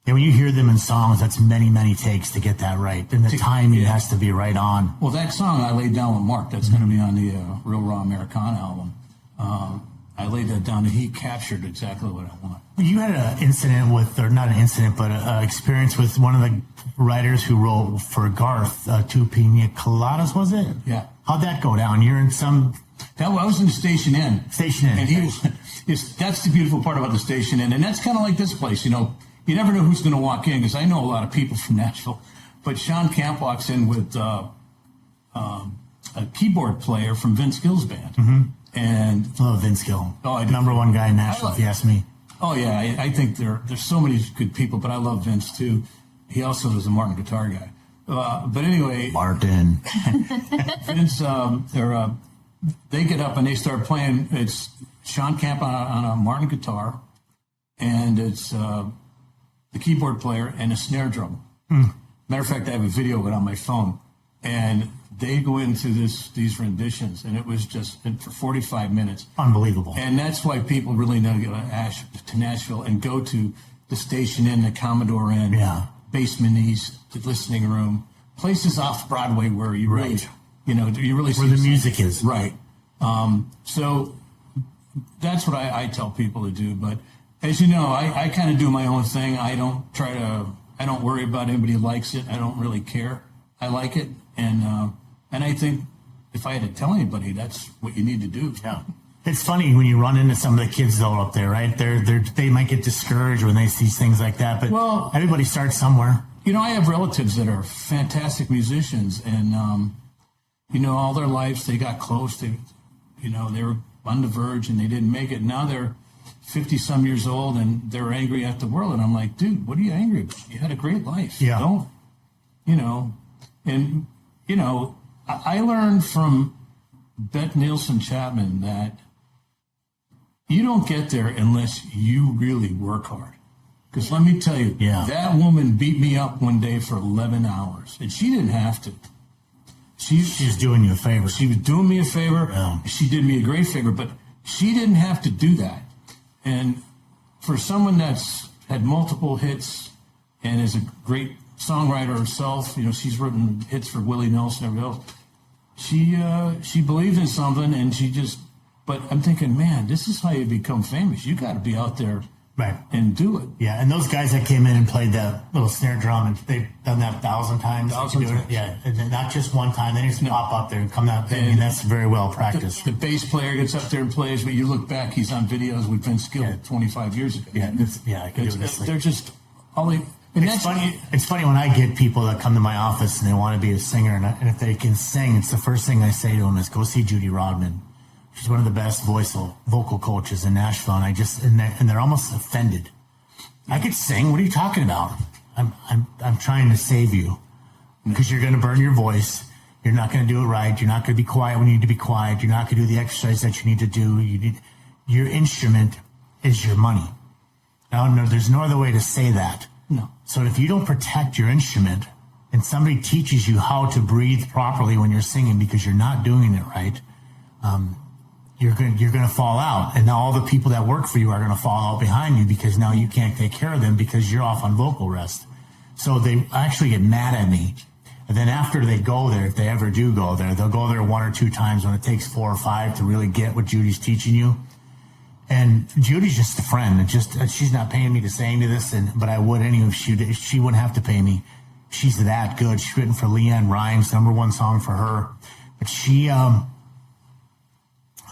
And when you hear them in songs, that's many, many takes to get that right. And the timing has to be right on. Well, that song I laid down with Mark, that's going to be on the Real Raw Americana album. I laid that down and he captured exactly what I want. You had an incident or not an incident, but an experience with one of the writers who wrote for Garth, Two Pina Coladas, was it? Yeah. How'd that go down? You're in some... I was in the Station Inn. Station Inn. And he was... That's the beautiful part about the Station Inn. And that's kind of like this place, you know. You never know who's going to walk in because I know a lot of people from Nashville. But Sean Camp walks in with a keyboard player from Vince Gill's band. Mm-hmm. And love Vince Gill. Oh, I do. Number one guy in Nashville, if you ask me. Oh, yeah. I think there's so many good people, but I love Vince, too. He also was a Martin guitar guy. But anyway... Martin. Vince, they get up and they start playing. It's Sean Camp on a Martin guitar, and it's the keyboard player and a snare drum. Matter of fact, I have a video of it on my phone. And they go into these renditions, and it was just for 45 minutes. Unbelievable. And that's why people really know to go to Nashville and go to the Station Inn, the Commodore Inn, Basement East, the Listening Room, places off Broadway where you really, you know, you really see where the music is. Right. So that's what I tell people to do. But as you know, I kind of do my own thing. I don't worry about anybody who likes it. I don't really care. I like it. And I think if I had to tell anybody, that's what you need to do. Yeah. It's funny when you run into some of the kids though up there, right? They might get discouraged when they see things like that, but everybody starts somewhere. You know, I have relatives that are fantastic musicians, and you know, all their lives they got close. They were on the verge and they didn't make it. Now they're 50-some years old and they're angry at the world. And I'm like, dude, what are you angry about? You had a great life. Yeah. Don't, you know, and you know, I learned from Bette Nielsen Chapman that you don't get there unless you really work hard. Because let me tell you, that woman beat me up one day for 11 hours. And she didn't have to. She's doing you a favor. She was doing me a favor. Yeah. She did me a great favor, but she didn't have to do that. And for someone that's had multiple hits and is a great songwriter herself, you know, she's written hits for Willie Nelson and everybody else. She believed in something, and but I'm thinking, man, this is how you become famous. You got to be out there and do it. Yeah, and those guys that came in and played that little snare drum, and they've done that 1,000 times. Yeah, and not just one time. They just pop up there and come out. I mean, that's very well practiced. The bass player gets up there and plays, but you look back, he's on videos with Vince Gill 25 years ago. Yeah, I can do this. They're just all they. It's funny when I get people that come to my office and they want to be a singer, and if they can sing, it's the first thing I say to them is go see Judy Rodman. She's one of the best vocal coaches in Nashville, and they're almost offended. I could sing. What are you talking about? I'm trying to save you because you're going to burn your voice. You're not going to do it right. You're not going to be quiet when you need to be quiet. You're not going to do the exercise that you need to do. Your instrument is your money. Now, no, there's no other way to say that. No. So if you don't protect your instrument and somebody teaches you how to breathe properly when you're singing because you're not doing it right, you're going to fall out. And now all the people that work for you are going to fall out behind you because now you can't take care of them because you're off on vocal rest. So they actually get mad at me. And then after they go there, if they ever do go there, they'll go there 1 or 2 times when it takes 4 or 5 to really get what Judy's teaching you. And Judy's just a friend. She's not paying me to say any of this, but I would anyway if she wouldn't have to pay me. She's that good. She's written for Leanne Rhymes, #1 song for her. But she, a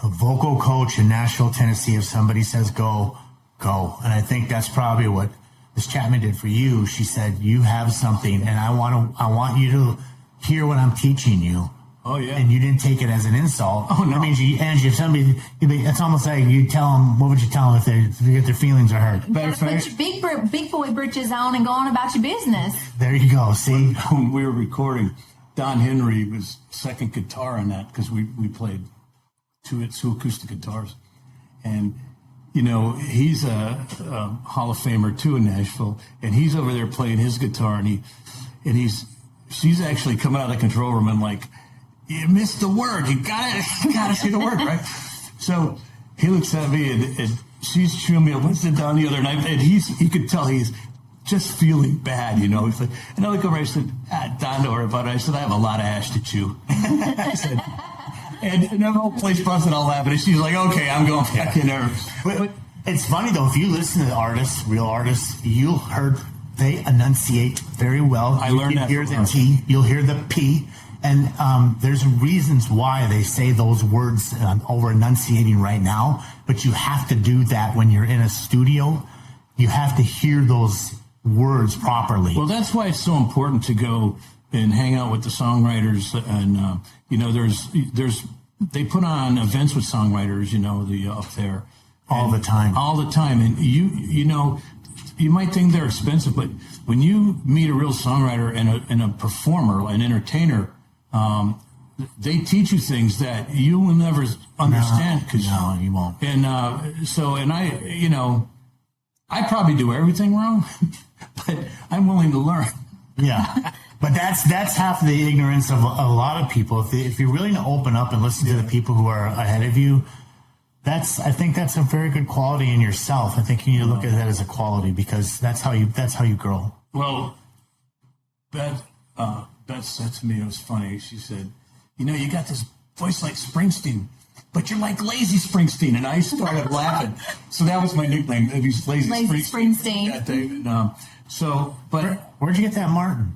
vocal coach in Nashville, Tennessee, if somebody says go, go. And I think that's probably what Ms. Chapman did for you. She said, you have something, and I want you to hear what I'm teaching you. Oh, yeah. And you didn't take it as an insult. Oh, no. I mean, Angie, if somebody, it's almost like you tell them, what would you tell them if their feelings are hurt? Better put your big boy britches on and go on about your business. There you go. See? When we were recording, Don Henry was second guitar on that because we played two acoustic guitars. And, you know, he's a Hall of Famer, too, in Nashville. And he's over there playing his guitar, and she's actually coming out of the control room and like, you missed the word. You gotta see the word, right? So he looks at me and she's chewing me up. What's it down the other night? And you could tell he's just feeling bad, you know. He's like, and I look over, I said, Don, don't worry about it. I said, I have a lot of ash to chew. I said, and the whole place busted all laughing. And she's like, okay, I'm going back in there. But it's funny though, if you listen to the artists, real artists, you'll heard they enunciate very well. I learned that. You'll hear the T, you'll hear the P. And there's reasons why they say those words over enunciating right now, but you have to do that when you're in a studio. You have to hear those words properly. Well, that's why it's so important to go and hang out with the songwriters. And, you know, they put on events with songwriters, you know, up there. All the time. All the time. And you know, you might think they're expensive, but when you meet a real songwriter and a performer, an entertainer, they teach you things that you will never understand. No, you won't. And I, you know, I probably do everything wrong, but I'm willing to learn. Yeah, but that's half the ignorance of a lot of people. If you're willing to open up and listen to the people who are ahead of you, I think that's a very good quality in yourself. I think you need to look at that as a quality because that's how you grow. Well, Beth said to me, it was funny. She said, you know, you got this voice like Springsteen, but you're like Lazy Springsteen. And I started laughing. So that was my nickname, maybe Lazy Springsteen. That day. And, where'd you get that Martin?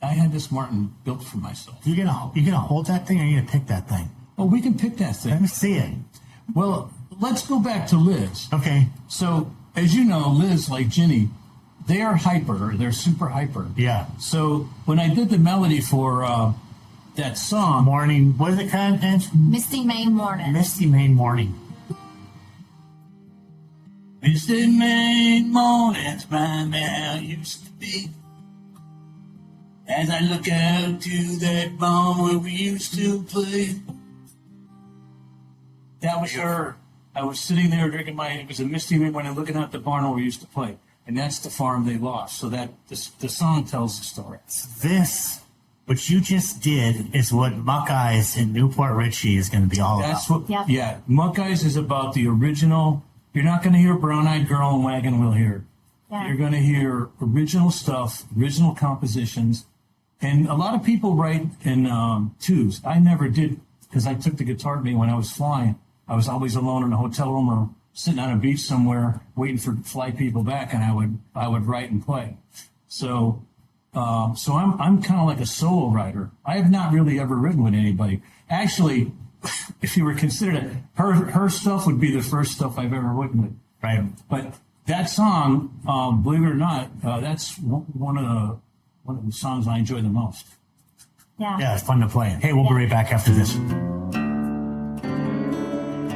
I had this Martin built for myself. You gonna hold that thing or you gonna pick that thing? Oh, we can pick that thing. Let me see it. Well, let's go back to Liz. Okay. So, as you know, Liz, like Ginny, they are hyper. They're super hyper. Yeah. So when I did the melody for that song, Morning. What is it kind of? Misty May Morning. Misty May Morning. Misty May mornings, my man used to be. As I look out to that barn where we used to play. That was her. I was sitting there drinking it was a misty May morning looking out the barn where we used to play. And that's the farm they lost. So that the song tells the story. This, what you just did, is what Muck Eyes in Newport Richie is going to be all That's about. what, yeah. Muck Eyes is about the original. You're not going to hear Brown Eyed Girl and Wagon Wheel here. Yeah. You're going to hear original stuff, original compositions. And a lot of people write in twos. I never did because I took the guitar with me when I was flying. I was always alone in a hotel room or sitting on a beach somewhere waiting for flight people back, and I would write and play. So I'm kind of like a solo writer. I have not really ever written with anybody. Actually, if you were considered it, her stuff would be the first stuff I've ever written with. Right. But that song, believe it or not, that's one of the songs I enjoy the most. Yeah, it's fun to play. Hey, we'll be right back after this.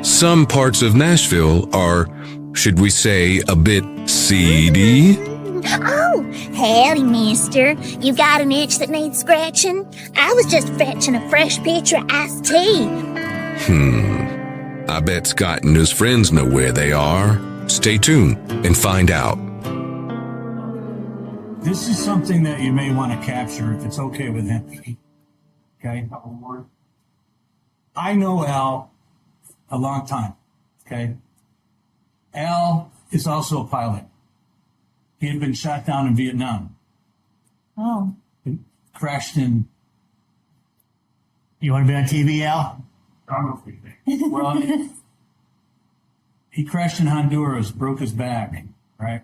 Some parts of Nashville are, should we say, a bit seedy? Oh, howdy, mister. You got an itch that needs scratching? I was just fetching a fresh pitcher of iced tea. I bet Scott and his friends know where they are. Stay tuned and find out. This is something that you may want to capture if it's okay with him. Okay? I know Al a long time. Okay? Al is also a pilot. He had been shot down in Vietnam. Oh. He crashed in. You want to be on TV, Al? Well, he crashed in Honduras, broke his back, right?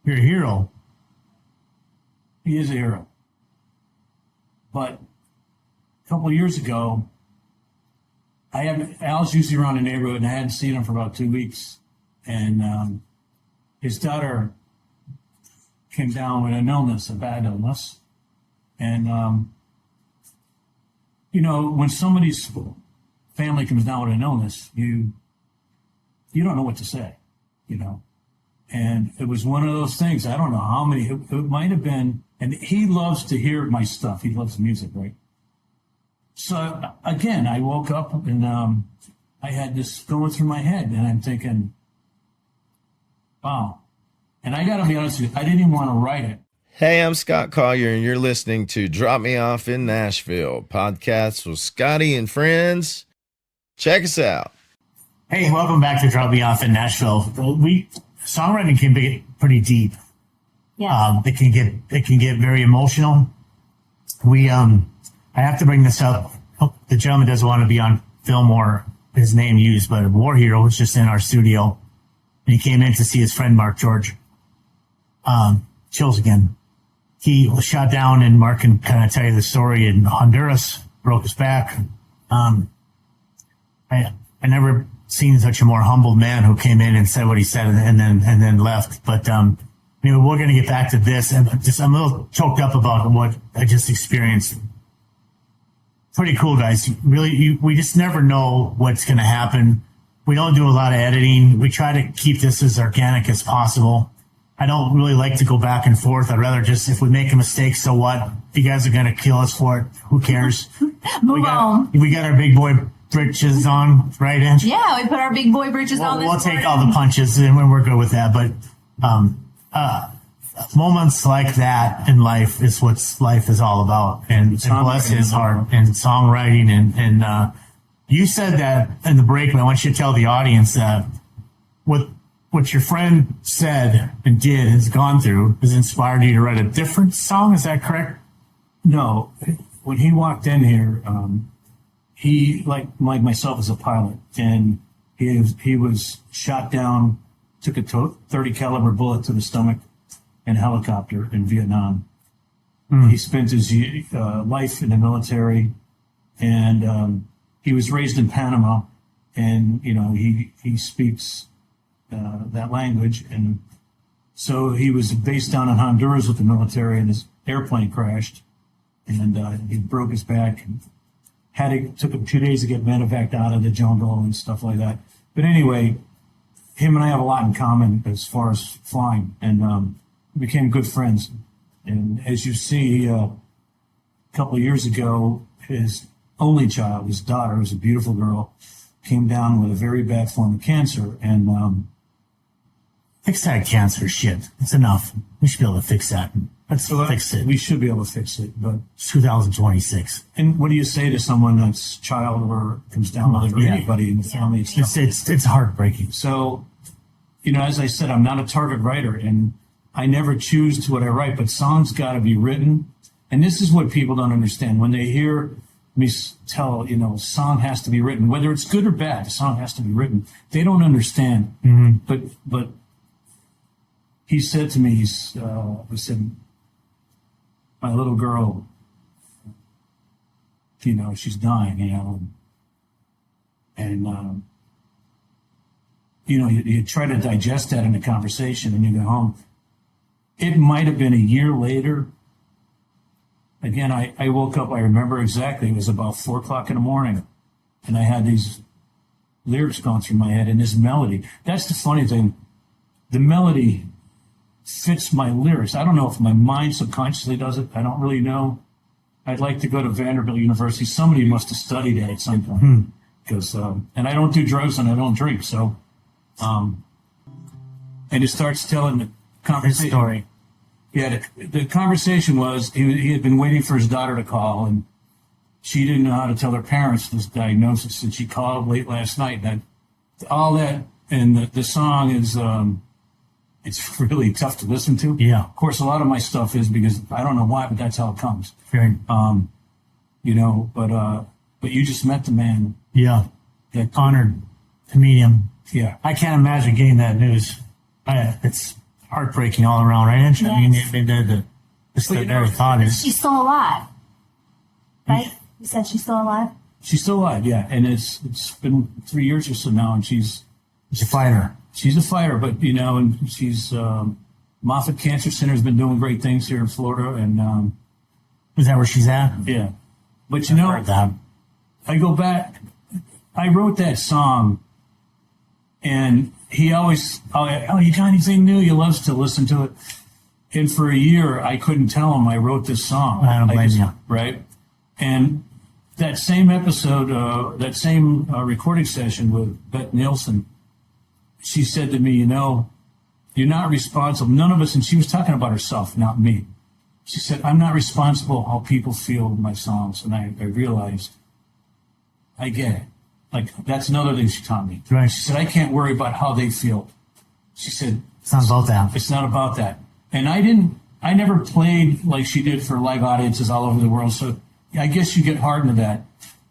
You're a hero. He is a hero. But a couple of years ago, Al's usually around the neighborhood, and I hadn't seen him for about 2 weeks. And his daughter came down with an illness, a bad illness. And, when somebody's family comes down with an illness, you don't know what to say, And it was one of those things. I don't know how many. It might have been. And he loves to hear my stuff. He loves music, right? So again, I woke up and I had this going through my head, and I'm thinking, wow. And I got to be honest with you, I didn't even want to write it. Hey, I'm Scott Collier, and you're listening to Drop Me Off in Nashville, podcasts with Scottie and Friends. Check us out. Hey, welcome back to Drop Me Off in Nashville. Songwriting can be pretty deep. Yeah. It can get very emotional. I have to bring this up. The gentleman doesn't want to be on film or his name used, but War Hero was just in our studio, and he came in to see his friend Mark George. Chills again. He was shot down, and Mark can kind of tell you the story in Honduras, broke his back. I never seen such a more humble man who came in and said what he said and then left. But we're going to get back to this, and I'm a little choked up about what I just experienced. Pretty cool, guys. Really, we just never know what's going to happen. We don't do a lot of editing. We try to keep this as organic as possible. I don't really like to go back and forth. I'd rather just, if we make a mistake, so what? If you guys are going to kill us for it, who cares? Move on. We got our big boy britches on, right, Ange? Yeah, we put our big boy britches on this We'll take morning. all the punches, and we're good with that. But moments like that in life is what life is all about. And bless his heart and songwriting. And you said that in the break, but I want you to tell the audience that what your friend said and did, has gone through, has inspired you to write a different song. Is that correct? No. When he walked in here, he, like myself, is a pilot, and he was shot down, took a 30 caliber bullet to the stomach in a helicopter in Vietnam. He spent his life in the military, and he was raised in Panama. and he speaks that language, and so he was based down in Honduras with the military, and his airplane crashed, and he broke his back, and took him 2 days to get medevaced out of the jungle and stuff like that. But anyway, him and I have a lot in common as far as flying, and became good friends. And as you see, a couple of years ago, his only child, his daughter, who's a beautiful girl, came down with a very bad form of cancer, and Fix that cancer shit. It's enough. We should be able to fix that. Let's fix it. we should be able to fix it. But It's 2026. and what do you say to someone that's child or comes down with it, or Yeah. anybody in the family? It's heartbreaking. So, as I said, I'm not a target writer, and I never choose to what I write, but songs got to be written. And this is what people don't understand. When they hear me tell, song has to be written, whether it's good or bad, the song has to be written. They don't understand. Mm-hmm. But he said to me, he said, my little girl, she's dying, and, you try to digest that in a conversation, and you go home. It might have been a year later. Again, I woke up, I remember exactly, it was about 4:00 in the morning, and I had these lyrics going through my head and this melody. That's the funny thing. The melody fits my lyrics. I don't know if my mind subconsciously does it. I don't really know. I'd like to go to Vanderbilt University. Somebody must have studied that at some point. Because, and I don't do drugs and I don't drink. So, and it starts telling the conversation. Story. Yeah, the conversation was he had been waiting for his daughter to call, and she didn't know how to tell her parents this diagnosis, and she called late last night. And all that, and the song is, it's really tough to listen to. Yeah. Of course, a lot of my stuff is because I don't know why, but that's how it comes. Very. But you just met the man. Yeah. That, Honored to meet him. yeah. I can't imagine getting that news. It's heartbreaking all around, right, Ange? I mean, Yes. the very thought is. She's still alive, right? You said she's still alive? She's still alive, yeah. And it's been 3 years or so now, and she's She's a fighter. a fighter, but and she's Moffitt Cancer Center has been doing great things here in Florida, and Is that where she's at? yeah. But I've heard that. I go back. I wrote that song, and he always, you got anything new? He loves to listen to it. And for a year, I couldn't tell him I wrote this song. I don't blame you. Right? And that same episode, that same recording session with Bette Nielsen, she said to me, you're not responsible. None of us, and she was talking about herself, not me. She said, I'm not responsible how people feel with my songs. And I realized, I get it. Like, that's another thing she taught me. Right. She said, I can't worry about how they feel. She said, It's not about that. it's not about that. And I never played like she did for live audiences all over the world. So I guess you get hardened to that.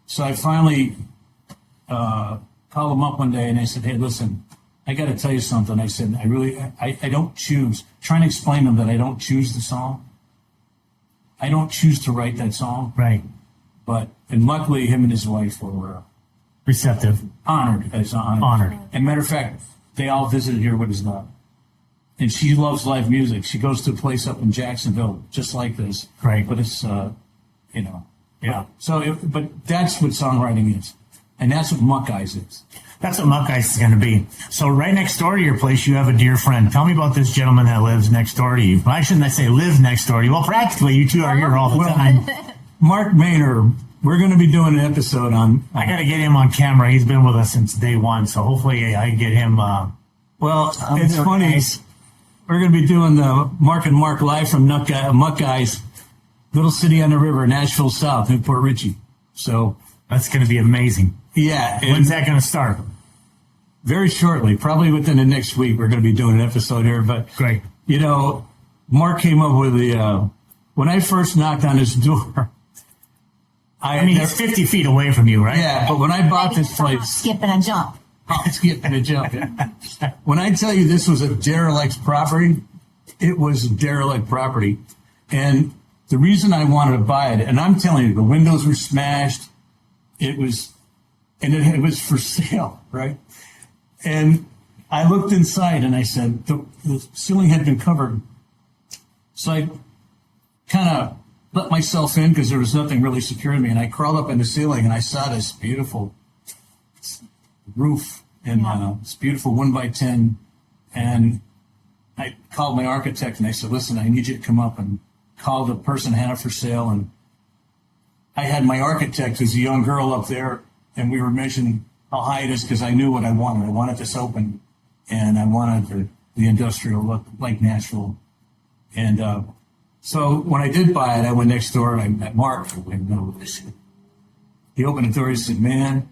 So I finally called them up one day and I said, hey, listen, I got to tell you something. I said, I don't choose. Trying to explain to them that I don't choose the song. I don't choose to write that song. Right. And luckily, him and his wife were Receptive. honored. Honored. And matter of fact, they all visited here with his daughter. And she loves live music. She goes to a place up in Jacksonville just like this. Right. But it's, Yeah. But that's what songwriting is. And that's what Muck Eyes is. That's what Muck Ice is going to be. So right next door to your place, you have a dear friend. Tell me about this gentleman that lives next door to you. Why shouldn't I say live next door to you? Well, practically, you two are here all the time. Mark Maynard, we're going to be doing an episode on... I got to get him on camera. He's been with us since day one, so hopefully I can get him... it's funny. Nice. We're going to be doing the Mark and Mark live from Muck Eyes, little city on the river, Nashville South, Newport Richie. So... That's going to be amazing. Yeah. When's that going to start? Very shortly, probably within the next week, we're going to be doing an episode here. But, Great. Mark came up with when I first knocked on his door. He's 50 feet away from you, right? Yeah, but when I bought this place. Skip and a jump. Skip and a jump. When I tell you this was a derelict property, it was a derelict property. And the reason I wanted to buy it, and I'm telling you, the windows were smashed. It was and it was for sale, right? And I looked inside and I said, the ceiling had been covered. So I kind of let myself in because there was nothing really securing me. And I crawled up in the ceiling and I saw this beautiful roof and this beautiful 1x10. And I called my architect and I said, listen, I need you to come up, and called the person had it for sale. And I had my architect, who's a young girl, up there, and we were measuring how high it is because I knew what I wanted. I wanted this open, and I wanted the industrial look like Nashville. And so when I did buy it, I went next door and I met Mark. He opened the door. He said, man,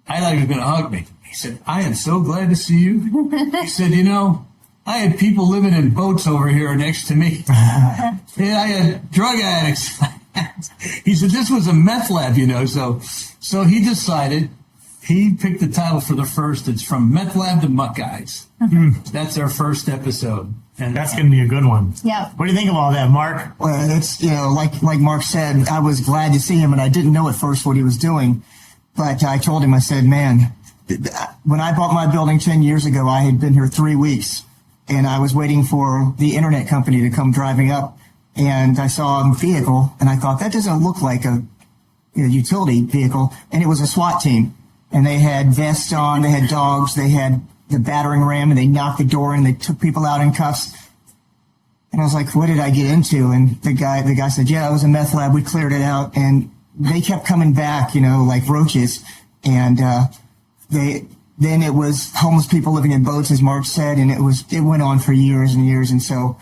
I thought he was going to hug me. He said, I am so glad to see you. He said, you know, I had people living in boats over here next to me. And I had drug addicts. He said, this was a meth lab, you know. So he decided, he picked the title for the first. It's From Meth Lab to Muck Eyes. That's our first episode. And that's going to be a good one. Yeah. What do you think of all that, Mark? Well, it's, like Mark said, I was glad to see him, and I didn't know at first what he was doing. But I told him, I said, man, when I bought my building 10 years ago, I had been here 3 weeks, and I was waiting for the internet company to come driving up, and I saw a vehicle, and I thought, that doesn't look like a utility vehicle, and it was a SWAT team. And they had vests on, they had dogs, they had the battering ram, and they knocked the door in, they took people out in cuffs. And I was like, what did I get into? And the guy said, yeah, it was a meth lab. We cleared it out. And they kept coming back, like roaches. And then it was homeless people living in boats, as Mark said, and it went on for years and years. And so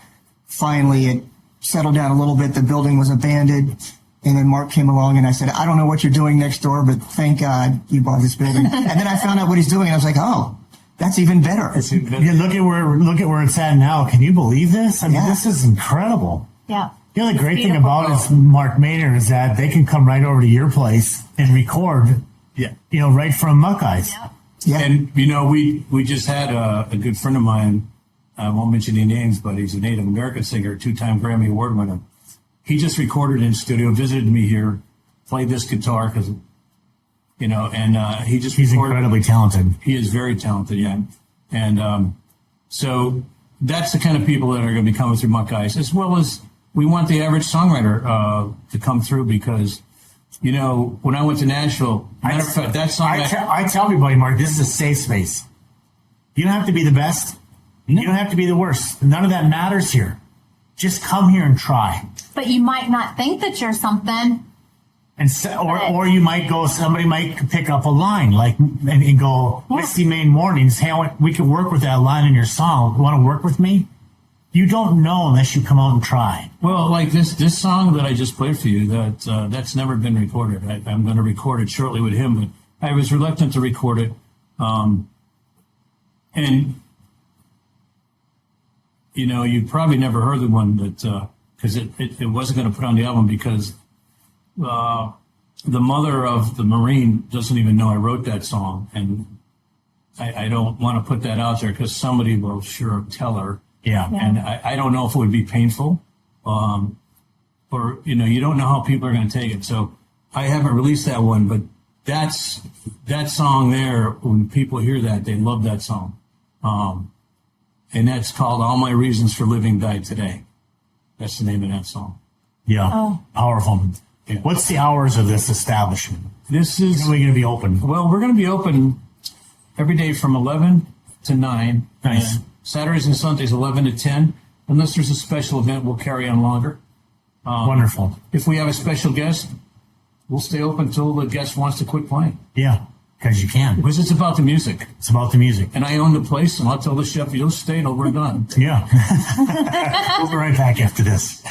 finally it settled down a little bit. The building was abandoned. And then Mark came along and I said, I don't know what you're doing next door, but thank God you bought this building. And then I found out what he's doing, and I was like, oh, that's even better. Yeah, look at where it's at now. Can you believe this? I mean, This is incredible. Yeah. The great thing about it, Mark Maynard, is that they can come right over to your place and record. Yeah. Right from Muck Eyes. Yeah. And we just had a good friend of mine. I won't mention any names, but he's a Native American singer, 2-time Grammy Award winner. He just recorded in studio, visited me here, played this guitar because, and he's incredibly talented. He is very talented, yeah. And so that's the kind of people that are going to be coming through Muck Eyes, as well as we want the average songwriter to come through because, when I went to Nashville, matter of fact, that song... I tell everybody, Mark, this is a safe space. You don't have to be the best. You don't have to be the worst. None of that matters here. Just come here and try. But you might not think that you're something. Or you might go, somebody might pick up a line and go, Misty Main Mornings, hey, we can work with that line in your song. You want to work with me? You don't know unless you come out and try. Well, like this song that I just played for you, that's never been recorded. I'm going to record it shortly with him, but I was reluctant to record it. And you probably never heard the one that, because it wasn't going to put on the album because the mother of the Marine doesn't even know I wrote that song. And I don't want to put that out there because somebody will sure tell her. Yeah. And I don't know if it would be painful. Or, you don't know how people are going to take it. So I haven't released that one, but that song there, when people hear that, they love that song. And that's called All My Reasons for Living Died Today. That's the name of that song. Yeah. Oh. Powerful. Yeah. What's the hours of this establishment? When are we going to be open? Well, we're going to be open every day from 11 to 9. Nice. Saturdays and Sundays, 11 to 10. Unless there's a special event, we'll carry on longer. Wonderful. If we have a special guest, we'll stay open until the guest wants to quit playing. Yeah, because you can. Because it's about the music. It's about the music. And I own the place, and I'll tell the chef, you'll stay until we're done. Yeah. We'll be right back after this.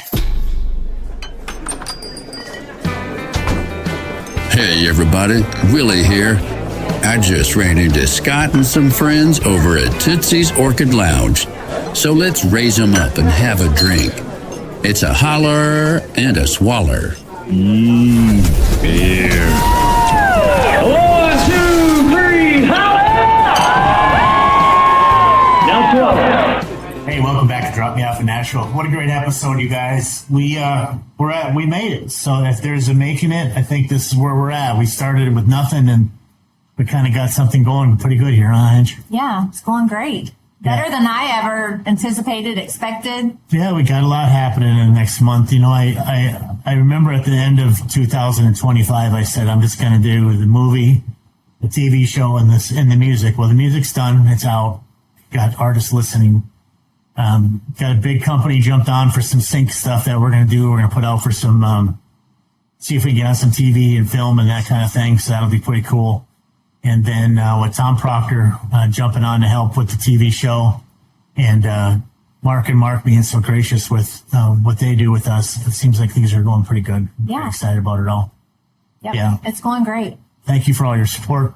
Hey everybody, Willie here. I just ran into Scott and some friends over at Tootsie's Orchid Lounge. So let's raise them up and have a drink. It's a holler and a swaller. Beer. 1, 2, 3, holler! Now 12. Hey, welcome back to Drop Me Off in Nashville. What a great episode, you guys. We made it. So if there's a making it, I think this is where we're at. We started with nothing, and we kind of got something going pretty good here, huh, Ange? Yeah, it's going great. Better than I ever anticipated, expected. Yeah, we got a lot happening in the next month. You know, I remember at the end of 2025, I said, I'm just going to do the movie, the TV show, and the music. Well, the music's done. It's out. Got artists listening. Got a big company jumped on for some sync stuff that we're going to do. We're going to put out for some, see if we can get on some TV and film and that kind of thing. So that'll be pretty cool. And then with Tom Proctor jumping on to help with the TV show, and Mark being so gracious with what they do with us, it seems like things are going pretty good. I'm very excited about it all. Yep. Yeah, it's going great. Thank you for all your support.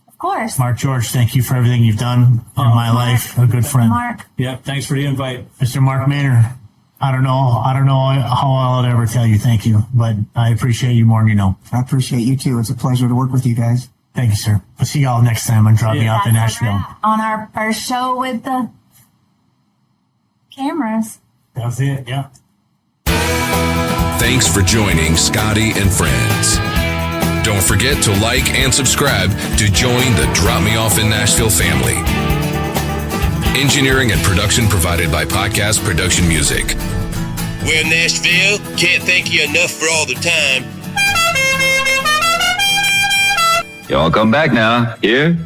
Of course. Mark George, thank you for everything you've done in my life. A good friend. Mark. Yeah, thanks for the invite. Mr. Mark Maynard, I don't know how I'll ever tell you thank you, but I appreciate you more than you know. I appreciate you too. It's a pleasure to work with you guys. Thank you, sir. We'll see y'all next time on Drop Me Off in Nashville. On our first show with the cameras. That was it, yeah. Thanks for joining Scottie and Friends. Don't forget to like and subscribe to join the Drop Me Off in Nashville family. Engineering and production provided by Podcast Production Music. Well, Nashville, can't thank you enough for all the time. Y'all come back now. Here?